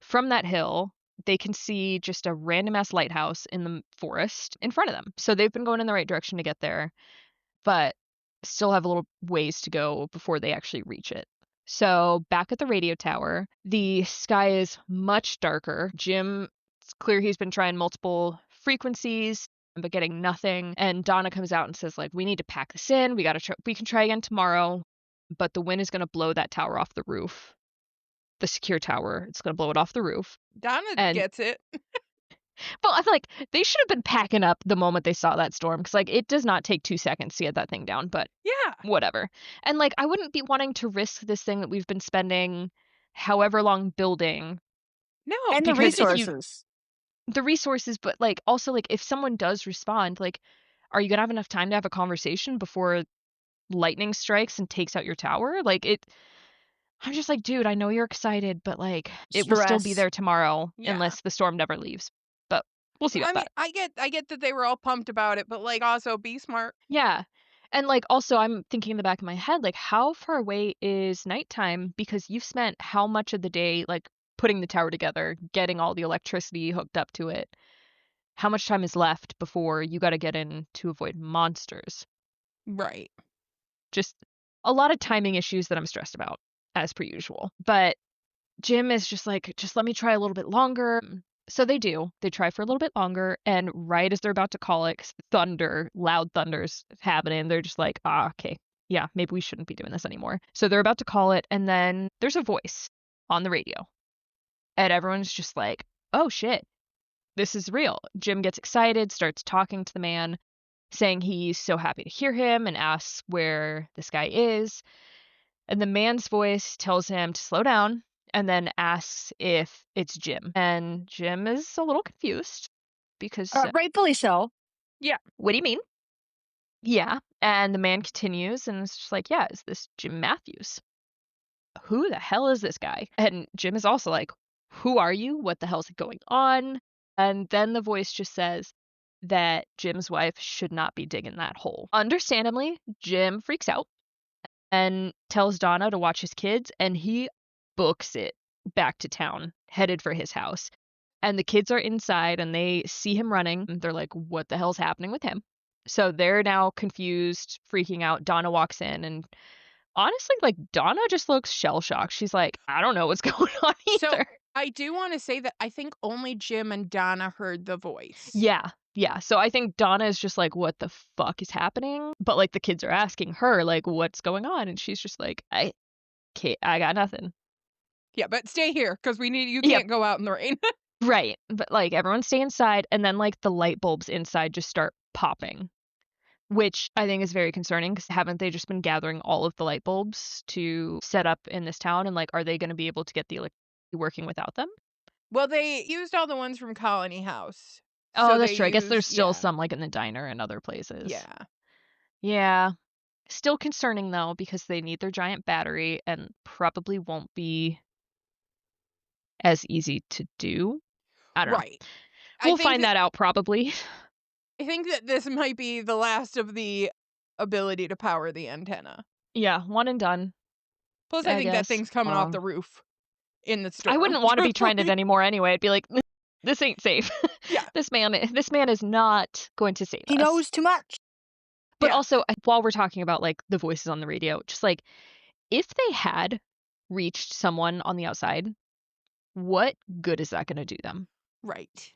from that hill, they can see just a random ass lighthouse in the forest in front of them. So they've been going in the right direction to get there, but still have a little ways to go before they actually reach it. So back at the radio tower, the sky is much darker. Jim, it's clear he's been trying multiple frequencies but getting nothing. And Donna comes out and says, like, "We need to pack this in. We can try again tomorrow, but the wind is going to blow that tower off the roof. The secure tower, it's going to blow it off the roof." Donna And gets it. well, I feel like they should have been packing up the moment they saw that storm, because like it does not take 2 seconds to get that thing down, but Yeah. whatever. And like I wouldn't be wanting to risk this thing that we've been spending however long building, No. And the because if you resources. the resources, but like also like if someone does respond, like are you gonna have enough time to have a conversation before lightning strikes and takes out your tower? Like it I'm just like, dude, I know you're excited, but like it will still be Stress. there tomorrow Yeah. unless the storm never leaves. But we'll see I about mean, that. I get that they were all pumped about it, but like also be smart. Yeah. And like also I'm thinking in the back of my head, like how far away is nighttime? Because you've spent how much of the day like putting the tower together, getting all the electricity hooked up to it. How much time is left before you got to get in to avoid monsters? Right. Just a lot of timing issues that I'm stressed about, as per usual. But Jim is just like, just let me try a little bit longer. So they do. They try for a little bit longer, and right as they're about to call it, 'cause thunder, loud thunder's happening, they're just like, okay, yeah, maybe we shouldn't be doing this anymore. So they're about to call it, and then there's a voice on the radio, and everyone's just like, oh shit, this is real. Jim gets excited, starts talking to the man, saying he's so happy to hear him, and asks where this guy is. And the man's voice tells him to slow down and then asks if it's Jim. And Jim is a little confused because, Rightfully so. what do you mean? Yeah. And the man continues and it's just like, yeah, is this Jim Matthews? Who the hell is this guy? And Jim is also like, who are you? What the hell's going on? And then the voice just says that Jim's wife should not be digging that hole. Understandably, Jim freaks out and tells Donna to watch his kids, and he books it back to town, headed for his house. And the kids are inside and they see him running. And they're like, what the hell's happening with him? So they're now confused, freaking out. Donna walks in, and honestly, like Donna just looks shell-shocked. She's like, I don't know what's going on So either. I do want to say that I think only Jim and Donna heard the voice. Yeah. So I think Donna is just like, what the fuck is happening? But like the kids are asking her, like, what's going on? And she's just like, I got nothing. Yeah, but stay here because you Yep. can't go out in the rain. Right. But like everyone stay inside, and then like the light bulbs inside just start popping. which I think is very concerning because haven't they just been gathering all of the light bulbs to set up in this town? And, like, are they gonna be able to get the electricity working without them? Well, they used all the ones from Colony House. So Oh, they that's true. I guess there's used still yeah, some, like, in the diner and other places. yeah, Yeah. Still concerning, though, because they need their giant battery and probably won't be as easy to do. I don't know. right. I We'll think find that that out probably. I think that this might be the last of the ability to power the antenna. Yeah, one and done, Plus, I I think that guess. thing's coming off the roof in the I storm, wouldn't wanna be trying it truthfully. anymore anyway. I'd be like, This ain't safe. Yeah, This man is not going to save He us." knows too much. But yeah, also, while we're talking about, like, the voices on the radio, just, like, if they had reached someone on the outside, what good is that gonna do them? right.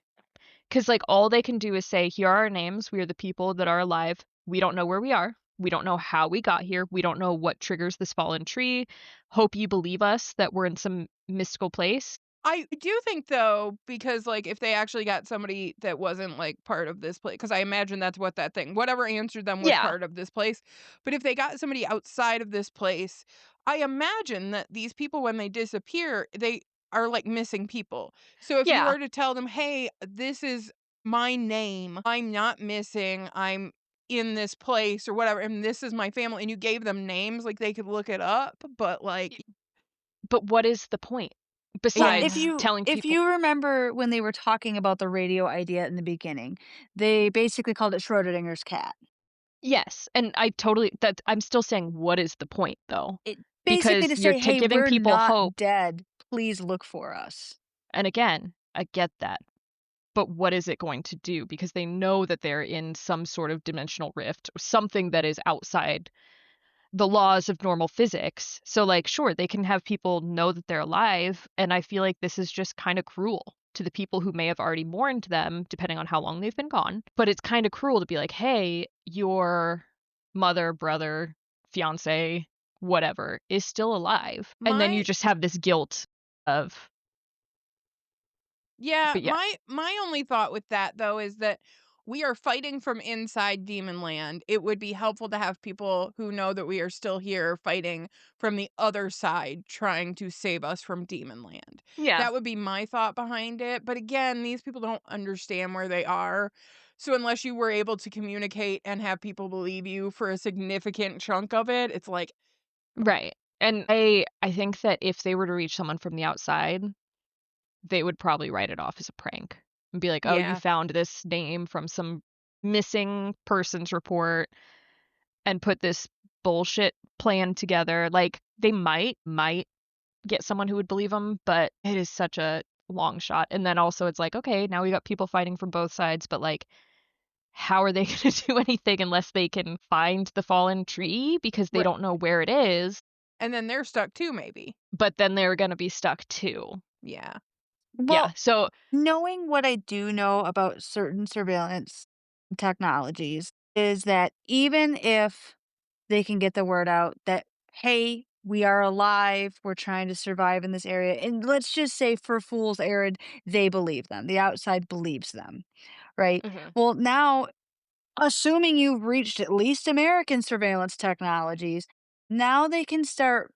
Because, like, all they can do is say, "Here are our names. We are the people that are alive. We don't know where we are. We don't know how we got here. We don't know what triggers this fallen tree. Hope you believe us that we're in some mystical place." I do think though, because like if they actually got somebody that wasn't like part of this place, because I imagine that's what that thing, whatever answered them was Yeah. part of this place. But if they got somebody outside of this place, I imagine that these people, when they disappear, they are like missing people. So if you Yeah. were to tell them, hey, this is my name, I'm not missing, I'm in this place or whatever, and this is my family, and you gave them names, like they could look it up, but like, But what is the point Well, yeah, if besides you telling if people. you remember when they were talking about the radio idea in the beginning, they basically called it Schrodinger's cat. Yes, and I totally that I'm still saying, what is the point, though? It basically Because to you're say, "Hey, giving we're people hope, not dead. Please look for us." and again, I get that, but what is it going to do? Because they know that they're in some sort of dimensional rift, something that is outside the laws of normal physics. So, like, sure, they can have people know that they're alive, and I feel like this is just kinda cruel to the people who may have already mourned them, depending on how long they've been gone, but it's kinda cruel to be like, "Hey, your mother, brother, fiancé, whatever, is still alive," and then you my just have this guilt of. yeah, But yeah. my only thought with that though is that we are fighting from inside Demon Land. It would be helpful to have people who know that we are still here fighting from the other side trying to save us from Demon Land. Yeah. That would be my thought behind it. But again, these people don't understand where they are. So unless you were able to communicate and have people believe you for a significant chunk of it, it's like, Right, and I think that if they were to reach someone from the outside, they would probably write it off as a prank and be like, "Oh, you yeah, found this name from some missing persons report and put this bullshit plan together." Like, they might get someone who would believe them, but it is such a long shot, and then also it's like, okay, now we got people fighting from both sides, but, like, how are they gonna do anything unless they can find the fallen tree because they right. don't know where it is, And then they're stuck too, maybe. but then they're gonna be stuck too. Yeah. Yeah, Well, so. knowing what I do know about certain surveillance technologies is that even if they can get the word out that, "Hey, we are alive, we're trying to survive in this area," and let's just say for fool's errand, they believe them, the outside believes them, right? Mhm. Well, now, assuming you've reached at least American surveillance technologies, now they can start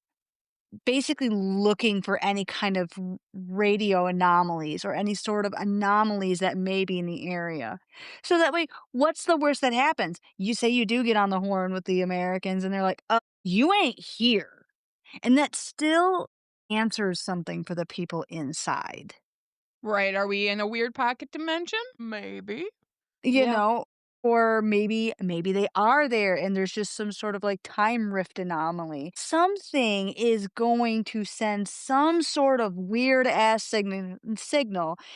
basically looking for any kind of radio anomalies or any sort of anomalies that may be in the area. So that way, what's the worst that happens? You say you do get on the horn with the Americans and they're like, you ain't here. And that still answers something for the people inside. Right, are we in a weird pocket dimension? Maybe. You Yeah. know? Or maybe they are there and there's just some sort of, like, time rift anomaly. Something is going to send some sort of weird ass signal,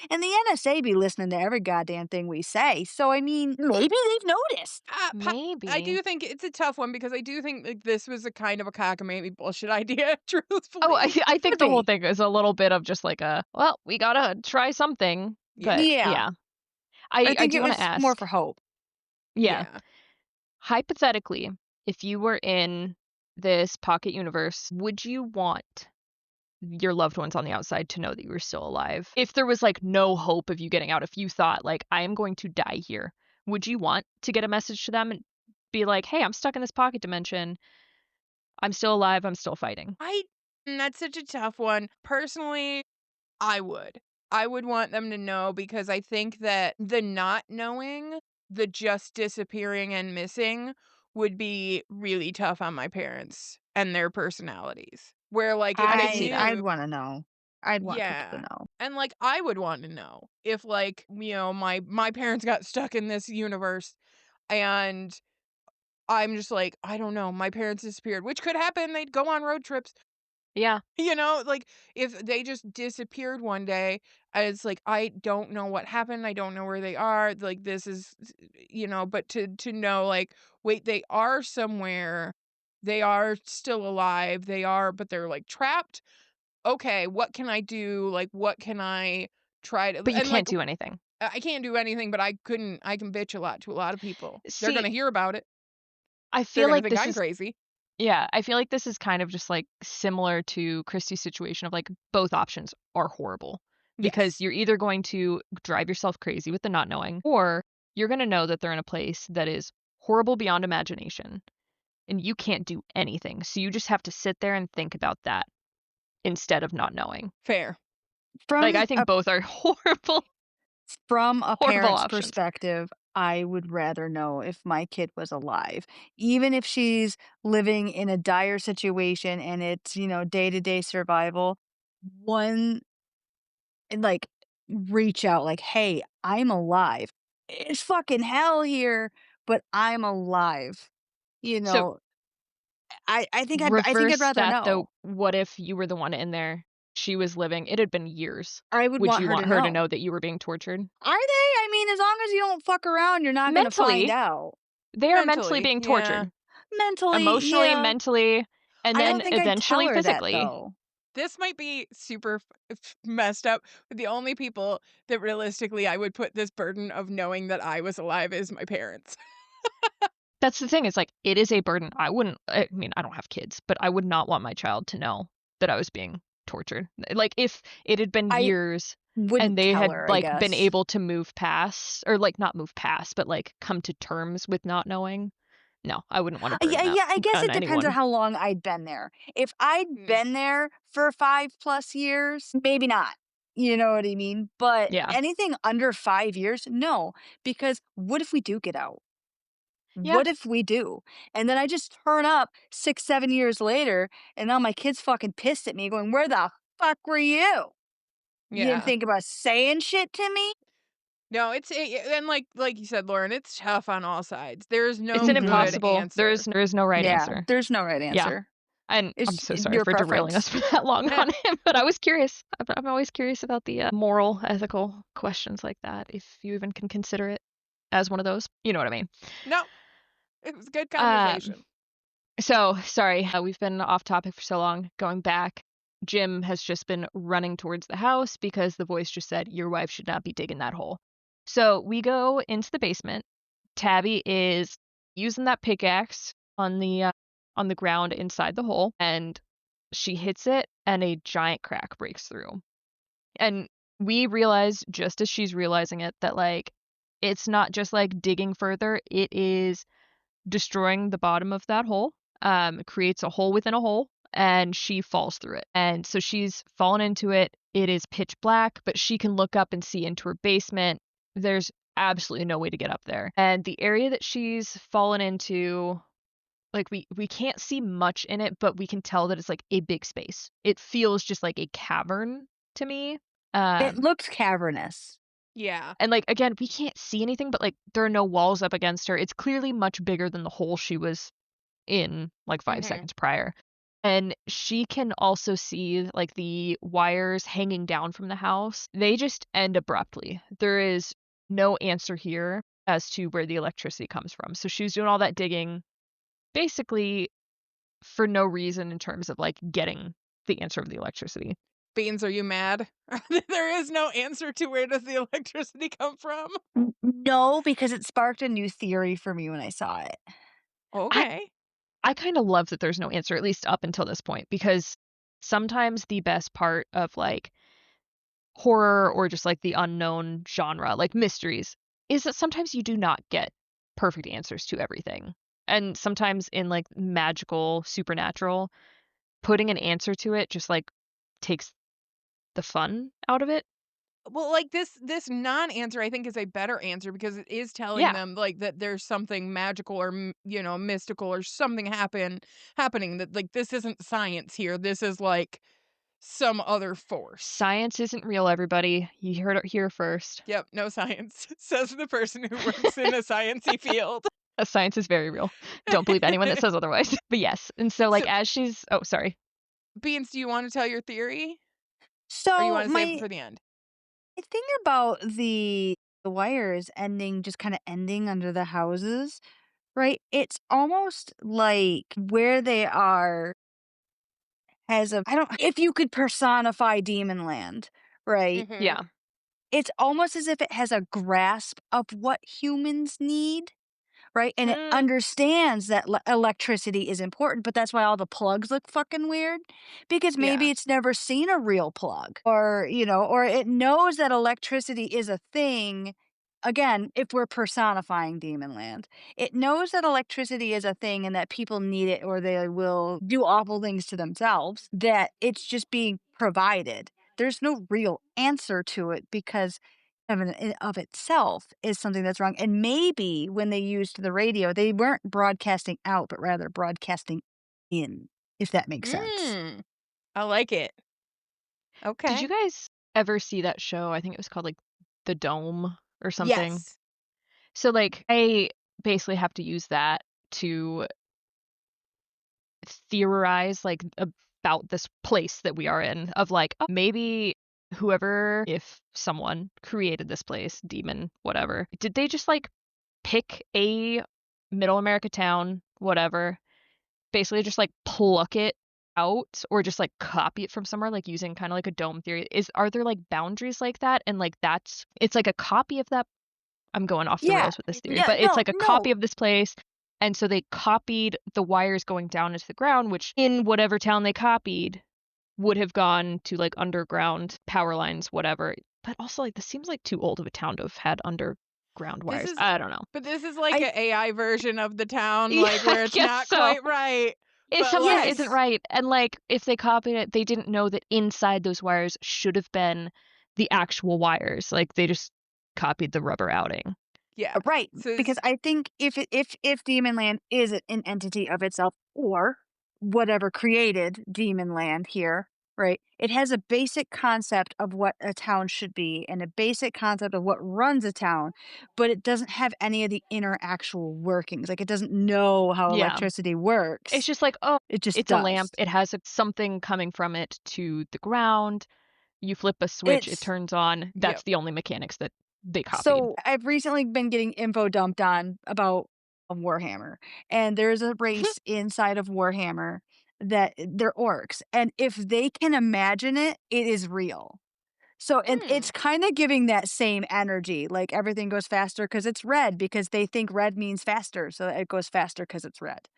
and the NSA be listening to every goddamn thing we say, so, I mean, maybe they've noticed. Po I Maybe. do think it's a tough one because I do think, like, this was a kind of a cockamamie bullshit idea, Oh, I truthfully. I think Could the whole be. thing is a little bit of just like a, "Well, we gotta try something," Yeah, but Yeah. yeah. I I think do it wanna was more ask. for hope. Yeah. yeah. Hypothetically, if you were in this pocket universe, would you want your loved ones on the outside to know that you were still alive? If there was, like, no hope of you getting out, if you thought, like, "I am going to die here," would you want to get a message to them be like, hey, I'm stuck in this pocket dimension. I'm still alive. I'm still fighting. That's such a tough one. Personally, I would. I would want them to know because I think that the not knowing, the just disappearing and missing would be really tough on my parents and their personalities. Where, like, if I could they see that. I'd knew, wanna know. I'd want people to yeah. know. And, like, I would want to know if, like, my parents got stuck in this universe and I'm just like, I don't know, my parents disappeared, which could happen. They'd go on road trips. Yeah. Like, if they just disappeared one day, it's like, I don't know what happened, I don't know where they are, like, this is but to know, like, wait, they are somewhere, they are still alive, but they're, like, trapped. Okay, what can I do? Like, what can I try to But you and, like, can't do anything. I can't do anything, but I can bitch a lot to a lot of people. They're See, gonna hear about it. I They're feel gonna like think this I'm is crazy. Yeah, I feel like this is kind of just like similar to Christie's situation of like both options are horrible because Yes, you're either going to drive yourself crazy with the not knowing or you're going to know that they're in a place that is horrible beyond imagination and you can't do anything. So you just have to sit there and think about that instead of not knowing. fair. Like From I think a both are horrible, from a horrible parent's options. perspective, I would rather know if my kid was alive. Even if she's living in a dire situation and it's, day-to-day survival, one and, like, reach out like, "Hey, I'm alive. It's fucking hell here, but I'm alive." You So know, I think I'd reverse rather that though, know. what if you were the one in there? She was living, it had been years. I would Would want you her to want her to know. know that you were being tortured? Are they? I mean, as long as you don't fuck around, you're not gonna find Mentally, out. they are mentally Mentally, being yeah. tortured. Mentally, Emotionally, yeah. mentally, and I then don't think I'd tell eventually her that physically. though. This might be super messed up, but the only people that realistically I would put this burden of knowing that I was alive is my parents. That's the thing, it's like, it is a burden. I mean, I don't have kids, but I would not want my child to know that I was being tortured. Like, if it had been I years and wouldn't they tell had, her, I like, been guess. able to move past or, like, not move past, but, like, come to terms with not knowing, no, I wouldn't wanna burden Yeah, that yeah, I guess on it depends on anyone. how long I'd been there. If I'd Mm, been there for 5 plus years, maybe not. You know what I mean? But Yeah. anything under 5 years, no, because what if we do get out? Yeah. What if we do? And then I just turn up 6, 7 years later, and now my kid's fucking pissed at me going, "Where the fuck were you? You didn't yeah. think about saying shit to me?" No, and like you said, Lauren, it's tough on all sides. There's It's no an good Mhm. impossible answer. there is no right Yeah, answer. there's no right Yeah. answer. And I'm It's so sorry your for derailing us preference. for that long Heh, on him, but I was curious. I'm always curious about the moral, ethical questions like that, if you even can consider it as one of those. You know what I mean? no, it was good Um, conversation. so sorry, we've been off topic for so long. Going back, Jim has just been running towards the house because the voice just said, "Your wife should not be digging that hole." So we go into the basement. Tabby is using that pickaxe on the ground inside the hole, and she hits it, and a giant crack breaks through. And we realize, just as she's realizing it, that like it's not just like digging further; it is destroying the bottom of that hole. It creates a hole within a hole, and she falls through it. And so she's fallen into it. It is pitch black, but she can look up and see into her basement. There's absolutely no way to get up there. And the area that she's fallen into, like we can't see much in it, but we can tell that it's like a big space. It feels just like a cavern to me. It Um looks cavernous. Yeah. and like again, we can't see anything, but like there are no walls up against her. It's clearly much bigger than the hole she was in like 5 Mhm. seconds prior. And she can also see like the wires hanging down from the house. They just end abruptly. There is no answer here as to where the electricity comes from. So she's doing all that digging basically for no reason in terms of like getting the answer of the electricity. Beans, are you mad? There is no answer to where does the electricity come from? No, because it sparked a new theory for me when I saw it. I Okay. I kind of love that there's no answer at least up until this point because sometimes the best part of like horror or just like the unknown genre, like mysteries, is that sometimes you do not get perfect answers to everything. And sometimes in like magical, supernatural, putting an answer to it just like takes the fun out of it. Well, like this non-answer I think is a better answer because it is telling Yeah. them like that there's something magical or mystical or something happening that like this isn't science here. This is like some other force. Science isn't real, everybody. You heard it here first. Yep, no science, says the person who works in a sciencey field. Science is very real. Don't believe anyone that says otherwise. But yes. And so like So, as she's oh, sorry. Beans, do you want to tell your theory or you So want to save it my for the end? thing about the wires ending, just kind of ending under the houses, right? It's almost like where they are has a, I don't, if you could personify Demon Land, right? Mhm. Yeah. It's almost as if it has a grasp of what humans need, right? And it Mm, understands that electricity is important, but that's why all the plugs look fucking weird, because yeah. maybe it's never seen a real plug, or, or it knows that electricity is a thing. Again, if we're personifying Demon Land, it knows that electricity is a thing and that people need it or they will do awful things to themselves, that it's just being provided. There's no real answer to it because of itself is something that's wrong. And maybe when they used the radio, they weren't broadcasting out, but rather broadcasting in, if that makes sense. Mm, I like it. Did Okay. you guys ever see that show? I think it was called like The Dome or something. Yes. So like I basically have to use that to theorize like about this place that we are in of like, oh, maybe whoever, if someone created this place, demon, whatever, did they just like pick a middle America town, whatever, basically just like pluck it out or just like copy it from somewhere, like using kind of like a dome theory? Are there like boundaries like that? And like it's like a copy of that. I'm going off the Yeah. rails with this theory, Yeah. but it's No, like a no. copy of this place. And so they copied the wires going down into the ground, which in whatever town they copied would have gone to like underground power lines, whatever. But also, like, this seems like too old of a town to have had underground This wires. is I don't know. but this is like I, an AI version of the town, Yeah, like, I where it's guess not so. quite right, but, Something like isn't yes. right. And like, if they copied it, they didn't know that inside those wires should have been the actual wires. Like, they just copied the rubber outing. yeah. Right, So because it's I think if Demon Land is an entity of itself, or whatever created Demon Land here, right? It has a basic concept of what a town should be and a basic concept of what runs a town, but it doesn't have any of the inner actual workings. Like it doesn't know how Yeah. electricity It's works. just like, oh, It just it's a does. lamp. It has something coming from it to the ground. You flip a switch, it It's turns on. That's yep. the only mechanics that they copied. So I've recently been getting info dumped on about Warhammer, and there's a race inside of Warhammer that they're orcs, and if they can imagine it, it is real. So, and Hmm, it's kind of giving that same energy, like everything goes faster because it's red, because they think red means faster, so it goes faster because it's red.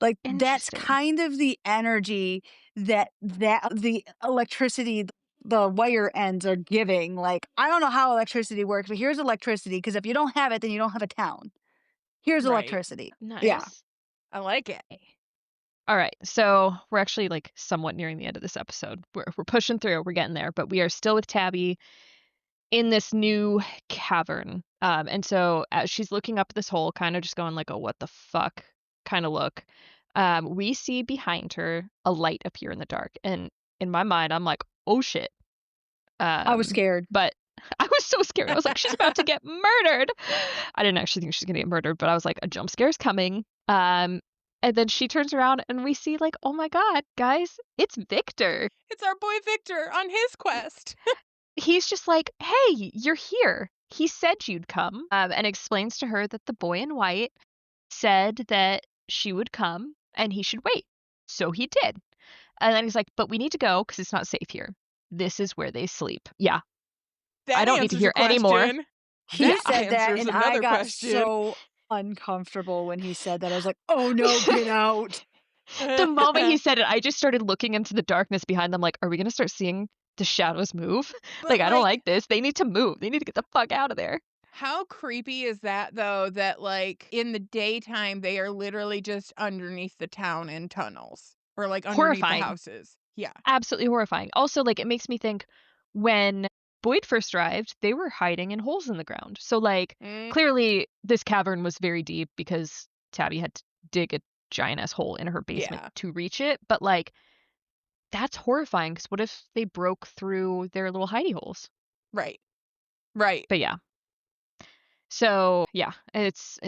Like that's Interesting. kind of the energy that the electricity, the wire ends are giving. Like, I don't know how electricity works, but here's electricity, because if you don't have it, then you don't have a town. Here's right. electricity. Yeah. Nice. I like it. All right, so we're actually like somewhat nearing the end of this episode. We're pushing through, we're getting there, but we are still with Tabby in this new cavern. And so as she's looking up this hole, kind of just going like, "Oh, what the fuck?" kind of look. We see behind her a light appear in the dark, and in my mind, I'm like, "Oh shit!" I was scared. But I was so scared. I was like, "She's about to get murdered." I didn't actually think she's gonna get murdered, but I was like, "A jump scare's coming." And then she turns around and we see like, oh my God, guys, it's Victor. It's our boy Victor on his quest. He's just like, hey, you're here. He said you'd come, and explains to her that the boy in white said that she would come and he should wait. So he did. And then he's like, but we need to go because it's not safe here. This is where they sleep. Yeah, I That don't need to answers a hear any more. question. He That Yeah. said that, answers and I another got question. so uncomfortable when he said that. I was like, oh no, get out. The moment he said it, I just started looking into the darkness behind them like, are we going to start seeing the shadows move? But Like, I don't like like this. They need to move. They need to get the fuck out of there. How creepy is that though, that, like, in the daytime, they are literally just underneath the town in tunnels or, like, underneath the Horrifying. houses. Yeah. Absolutely horrifying. Also, like, it makes me think when Boyd first arrived, they were hiding in holes in the ground. So, like, Mm, clearly this cavern was very deep because Tabby had to dig a giant ass hole in her basement yeah. to reach it. But, like, that's horrifying because what if they broke through their little hidey holes? Right. Right. But yeah. So, yeah, it's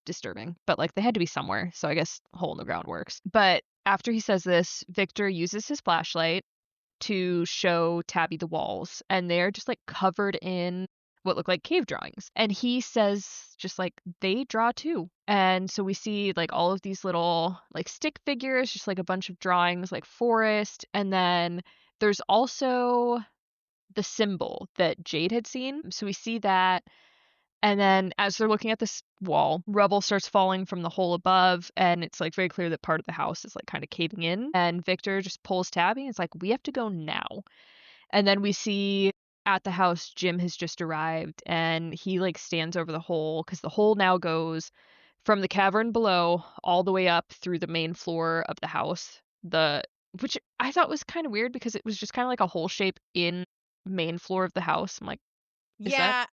disturbing. But, like, they had to be somewhere. So I guess hole in the ground works. But after he says this, Victor uses his flashlight to show Tabby the walls, and they're just, like, covered in what look like cave drawings, and he says just, like, "They draw too." And so we see, like, all of these little, like, stick figures, just, like, a bunch of drawings, like, forest, and then there's also the symbol that Jade had seen, so we see that, and then as they're looking at this wall, rubble starts falling from the hole above, and it's, like, very clear that part of the house is, like, kinda caving in, and Victor just pulls Tabby, and it's like, "We have to go now." And then we see at the house, Jim has just arrived, and he, like, stands over the hole because the hole now goes from the cavern below all the way up through the main floor of the house, which I thought was kinda weird because it was just kinda like a hole shape in main floor of the house. I'm like, "Is that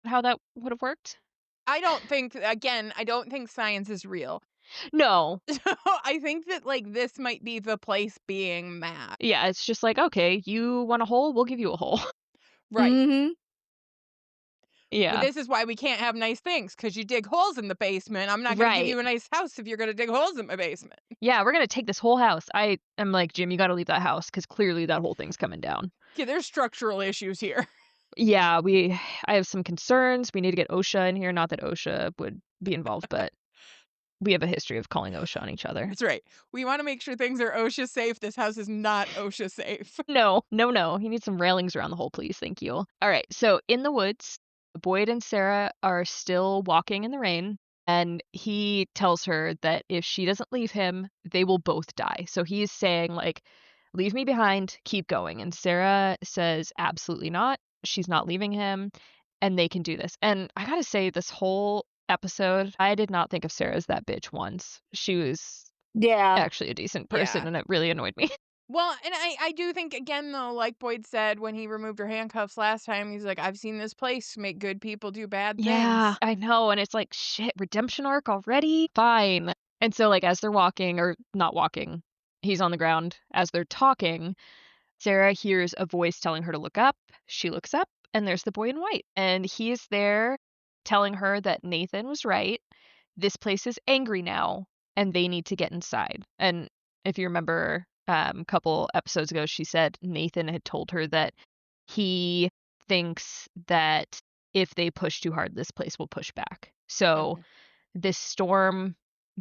Yeah. how that would have worked?" I don't think again, I don't think science is real. No. So I think that, like, this might be the place being mad. Yeah, it's just like, "Okay, you want a hole? We'll give you a hole." Right. Mhm. Well, Yeah. this is why we can't have nice things, because you dig holes in the basement. I'm not gonna give Right. you a nice house if you're gonna dig holes in my basement. "Yeah, we're gonna take this whole house." I am like, "Jim, you gotta leave that house because clearly that whole thing's coming down." Yeah, there's structural issues here. Yeah, I have some concerns. We need to get OSHA in here. Not that OSHA would be involved, but we have a history of calling OSHA on each other. That's right. We wanna make sure things are OSHA safe. This house is not OSHA safe. No, no, no. You need some railings around the hole, please. Thank you. All right. So in the woods, Boyd and Sarah are still walking in the rain, and he tells her that if she doesn't leave him, they will both die. So he's saying, like, leave me behind, keep going. And Sarah says, absolutely not. She's not leaving him, and they can do this. And I gotta say, this whole episode, I did not think of Sarah as that bitch once. She was Yeah. actually a decent person, Yeah. and it really annoyed me. Well, and I do think again though, like Boyd said when he removed her handcuffs last time, he's like, "I've seen this place make good people do bad Yeah, things." I know, and it's like, "Shit, redemption arc already? Fine." And so, like, as they're walking or not walking, he's on the ground. As they're talking, Sarah hears a voice telling her to look up. She looks up, and there's the boy in white, and he is there telling her that Nathan was right. This place is angry now, and they need to get inside. And if you remember, a couple episodes ago, she said Nathan had told her that he thinks that if they push too hard, this place will push back. So Mhm. this storm,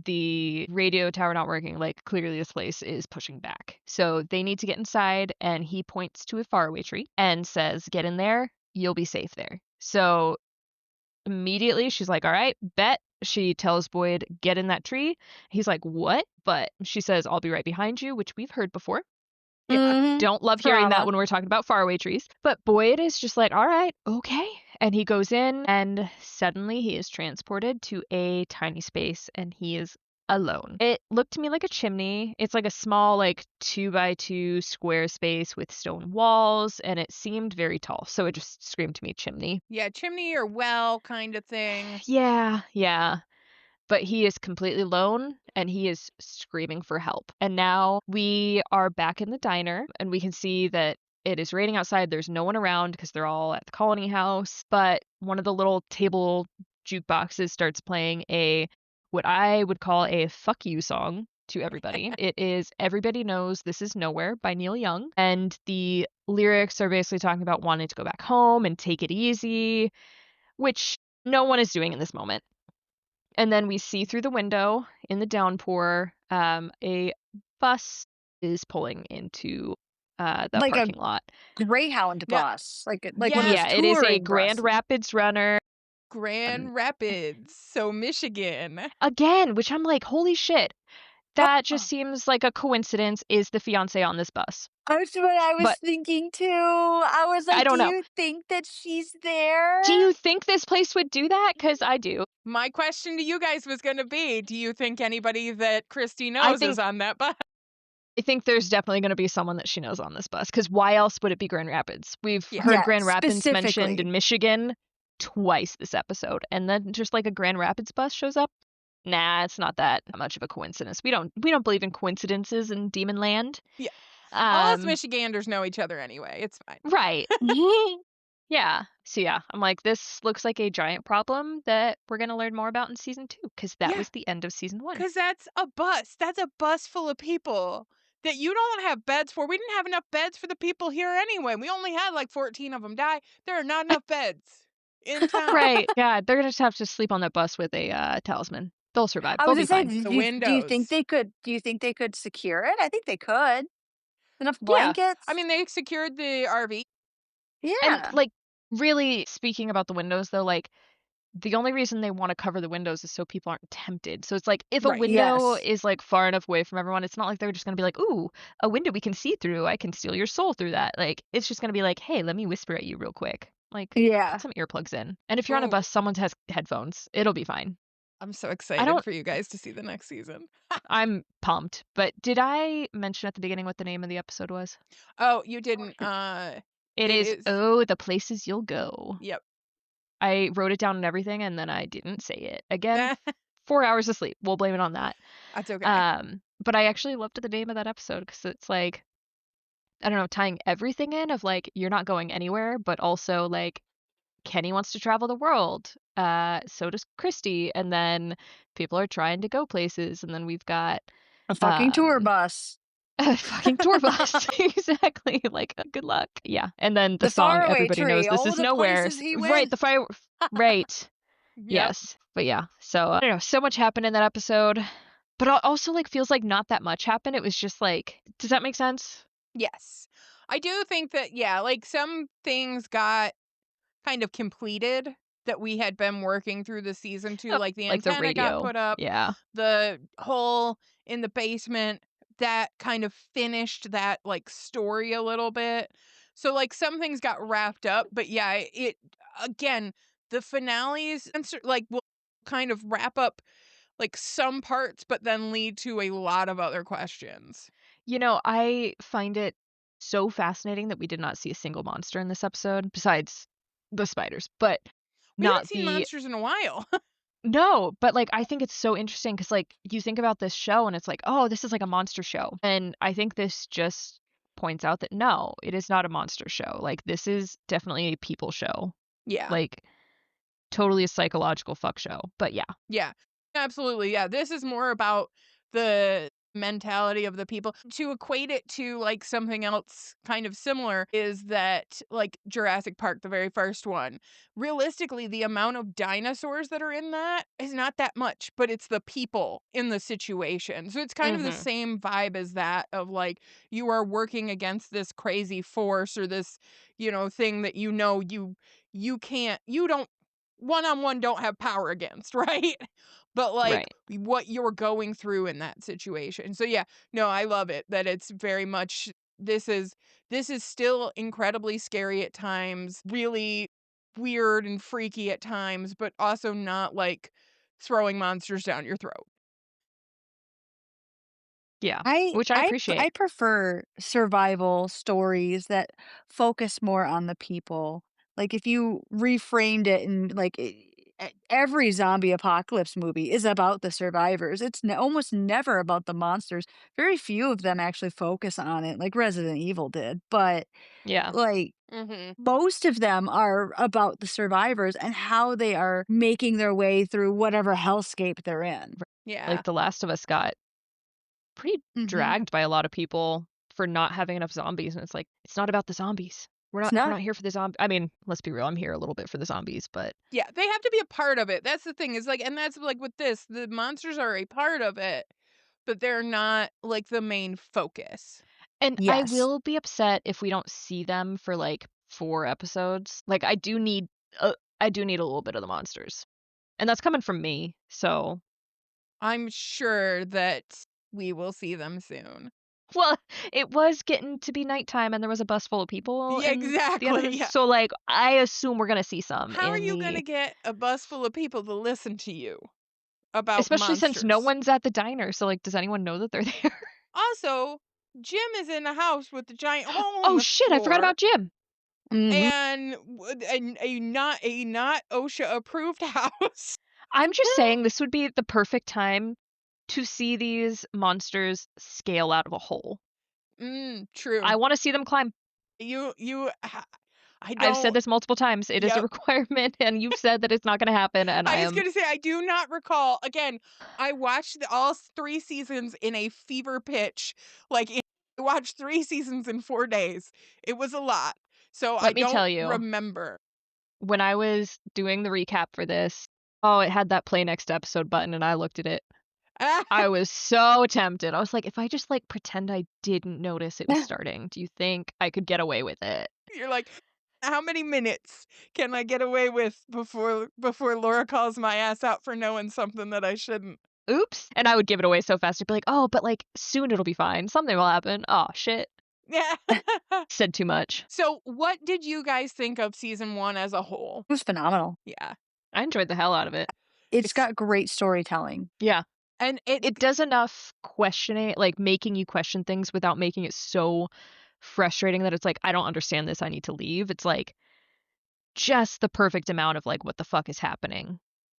the radio tower not working, like clearly this place is pushing back. So they need to get inside, and he points to a faraway tree and says, "Get in there, you'll be safe there." So immediately she's like, "All right, bet." She tells Boyd, "Get in that tree." He's like, "What?" But she says, "I'll be right behind you," which we've heard before. Yeah. Mhm. Don't love hearing that Trauma. when we're talking about faraway trees. But Boyd is just like, all right, okay. And he goes in, and suddenly he is transported to a tiny space, and he is alone. It looked to me like a chimney. It's like a small, like 2 by 2 square space with stone walls, and it seemed very tall. So it just screamed to me chimney. Yeah, chimney or well kind of thing. Yeah, yeah. But he is completely alone, and he is screaming for help. And now we are back in the diner, and we can see that it is raining outside. There's no one around because they're all at the colony house. But one of the little table jukeboxes starts playing what I would call a fuck you song to everybody. It is Everybody Knows This Is Nowhere by Neil Young. And the lyrics are basically talking about wanting to go back home and take it easy, which no one is doing in this moment. And then we see through the window in the downpour, a bus is pulling into the Like a parking lot. Greyhound Yeah. bus, like one of those Yeah, Yes. it is a touring Grand buses. Rapids runner. Grand Rapids, so Michigan. Again, which I'm like, holy shit. That just seems like a coincidence. Is the fiancé on this bus? That's what I was But thinking too. I was I like, "Do don't know. you think that she's Do there?" you think this place would do that? Because I do. My question to you guys was gonna be, do you think anybody that Christy I knows is think on that bus? I think there's definitely gonna be someone that she knows on this bus. Because why else would it be Grand Rapids? We've Yeah. heard Yeah, Grand Rapids mentioned specifically. in Michigan twice this episode, and then just, like, a Grand Rapids bus shows up? Nah, it's not that much of a coincidence. We don't believe in coincidences in Demon Land. Yeah. All us Um, Michiganders know each other anyway, it's fine. right. Yeah. So, yeah, I'm like, this looks like a giant problem that we're gonna learn more about in season 2, because that Yeah, was the end of season 1. 'cause that's a bus full of people that you don't have beds for. We didn't have enough beds for the people here anyway. We only had, like, 14 of them die. There are not enough beds in town. Right, yeah, they're gonna just have to sleep on that bus with a, talisman. They'll survive, I they'll was be gonna say, fine. The do you think windows. they could secure it? I think they could. Enough Yeah, I blankets? mean, they secured the RV. and, Yeah. like, really speaking about the windows, though, like, the only reason they wanna cover the windows is so people aren't tempted. So it's like, if a Right. window Yes. is, like, far enough away from everyone, it's not like they're just gonna be like, "Ooh, a window we can see through, I can steal your soul through that." Like, it's just gonna be like, "Hey, let me whisper at you real quick." Like, put Yeah. some earplugs in. And if you're on a Oh, bus, someone has headphones. It'll be fine. I'm so I excited don't for you guys to see the next season. I'm pumped, but did I mention at the beginning what the name of the episode was? Oh, you didn't, It it is, is "Oh, the places you'll go." yep. I wrote it down and everything, and then I didn't say it. Again, 4 hours of sleep. We'll blame it on that. That's okay. But I actually loved the name of that episode because it's like, I don't know, tying everything in of like, you're not going anywhere, but also like Kenny wants to travel the world. So does Christy. And then people are trying to go places. And then we've got A fucking tour um bus. a fucking tour bus. Exactly. Like, good luck. Yeah. And then the The song faraway everybody knows, tree. This Oh, Is the Nowhere. places he Right, went. the fire. Right. Yep. Yes. But yeah. So I don't know, so much happened in that episode. But also like feels like not that much happened. It was just like, does that make sense? Yes. I do think that, yeah, like, some things got kind of completed that we had been working through the season 2, Oh, like, the like the antenna got radio. put up, Yeah. the hole in the basement, that kind of finished that, like, story a little bit. So, like, some things got wrapped up, but yeah, it again, the finales like, will kind of wrap up, like, some parts, but then lead to a lot of other questions. I find it so fascinating that we did not see a single monster in this episode besides the spiders, but We haven't not seen the monsters in a while. no, but like I think it's so interesting because like you think about this show and it's like, oh, this is like a monster show. And I think this just points out that no, it is not a monster show. Like this is definitely a people show. Yeah. Like totally a psychological fuck show. But yeah. Yeah, absolutely. Yeah, this is more about the mentality of the people. To equate it to like something else kind of similar is that like Jurassic Park, the very first one, realistically, the amount of dinosaurs that are in that is not that much, but it's the people in the situation. So it's kind of the Mhm. same vibe as that of like you are working against this crazy force or this, thing that you can't you don't one-on-one don't have power against, right? But, like, Right. what you're going through in that situation. So, yeah, no, I love it that it's very much this is still incredibly scary at times, really weird and freaky at times, but also not, like, throwing monsters down your throat. Yeah. I Which I I appreciate. I prefer survival stories that focus more on the people. Like if you reframed it and like every zombie apocalypse movie is about the survivors. It's almost never about the monsters. Very few of them actually focus on it, like Resident Evil did. But Yeah. like Mhm. most of them are about the survivors and how they are making their way through whatever hellscape they're in. Yeah. Like The Last of Us got pretty Hmm. dragged by a lot of people for not having enough zombies, and it's like, it's not about the zombies. We're It's not we're not. not here for the zombie. I mean, let's be real, I'm here a little bit for the zombies, but Yeah, they have to be a part of it. That's the thing is, like and that's, like, with this, the monsters are a part of it, but they're not, like, the main focus. and I Yes. will be upset if we don't see them for, like, 4 episodes. Like, I do need a little bit of the monsters, and that's coming from me, so I'm sure that We will see them soon. Well, it was getting to be nighttime and there was a bus full of people Yeah, in the end of exactly, this, yeah. so, like, I assume we're gonna see some How are in you gonna the get a bus full of people to listen to you about especially since no monsters? one's at the diner, so, like, does anyone know that they're there? Also, Jim is in a house with a giant hole in Oh, the shit, I forgot floor about Jim. Mhm. and a not OSHA approved house. I'm just saying this would be the perfect time to see these monsters scale out of a hole. True. I wanna see them climb. I I've said don't. this multiple times, it is a Yep. requirement, and you've said that it's not gonna happen, and I I was am gonna say I do not recall. Again, I watched all 3 seasons in a fever pitch. I watched 3 seasons in 4 days. It was a lot. So I let me don't tell you, remember. when I was doing the recap for this, oh, it had that play next episode button, and I looked at it. I was so tempted. I was like, "If I just, like, pretend I didn't notice it was starting, do you think I could get away with it?" You're like, "How many minutes can I get away with before Laura calls my ass out for knowing something that I shouldn't?" "Oops," and I would give it away so fast, I'd be like, "Oh, but, like, soon it'll be fine. Something will happen. Oh shit. Yeah. Said too much." So, what did you guys think of season 1 as a whole? It was phenomenal. Yeah. I enjoyed the hell out of it. It's It's got great storytelling. Yeah. and it It does enough questioning, like, making you question things without making it so frustrating that it's like, "I don't understand this, I need to leave." It's, like, just the perfect amount of, like, "What the fuck is happening?"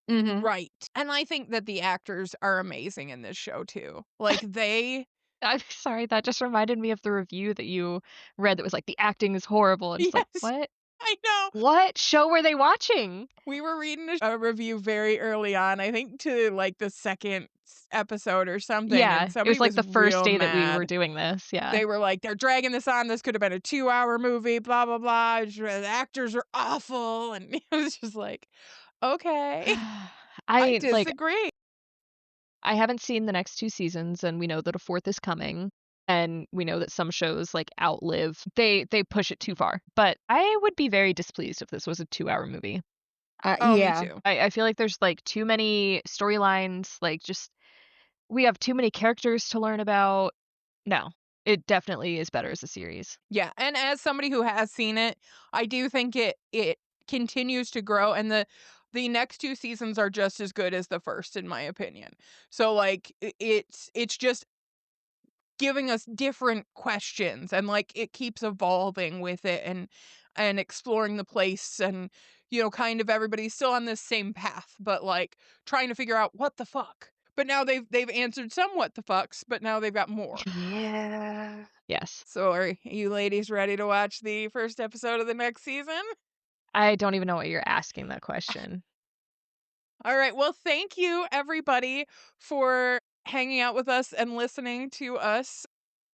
Mhm. Right. And I think that the actors are amazing in this show too. Like they I'm sorry, that just reminded me of the review that you read that was like, "The acting is horrible," and it's like, Yes, "What? I know. What show were they watching?" We were reading a review very early on, I think to like the 2nd episode or something, and Yeah, it somebody was like was the first real day that we were mad. doing this, yeah. They were like, "They're dragging this on. This could have been a 2-hour movie, blah blah blah. The actors are awful." And it was just like, "Okay, I I mean, like, disagree." I haven't seen the next 2 seasons, and we know that a 4th is coming, and we know that some shows, like, outlive they push it too far, but I would be very displeased if this was a 2-hour movie. Oh, me Yeah. too. I feel like there's, like, too many storylines, like, just we have too many characters to learn about. No, it definitely is better as a series. Yeah, and as somebody who has seen it, I do think it continues to grow, and the next 2 seasons are just as good as the first in my opinion. So, like, it's just giving us different questions, and, like, it keeps evolving with it and exploring the place, and, kind of everybody's still on this same path, but, like, trying to figure out what the fuck. But now they've answered some what the fucks, but now they've got more. Yeah. Yes. So are you ladies ready to watch the first episode of the next season? I don't even know what you're asking that question. All right. Well, thank you everybody for hanging out with us and listening to us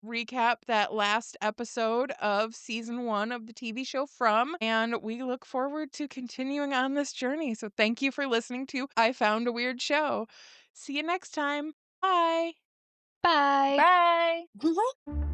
recap that last episode of season 1 of the TV show From, and we look forward to continuing on this journey. So thank you for listening to I Found a Weird Show. See you next time. Bye. Bye. Bye.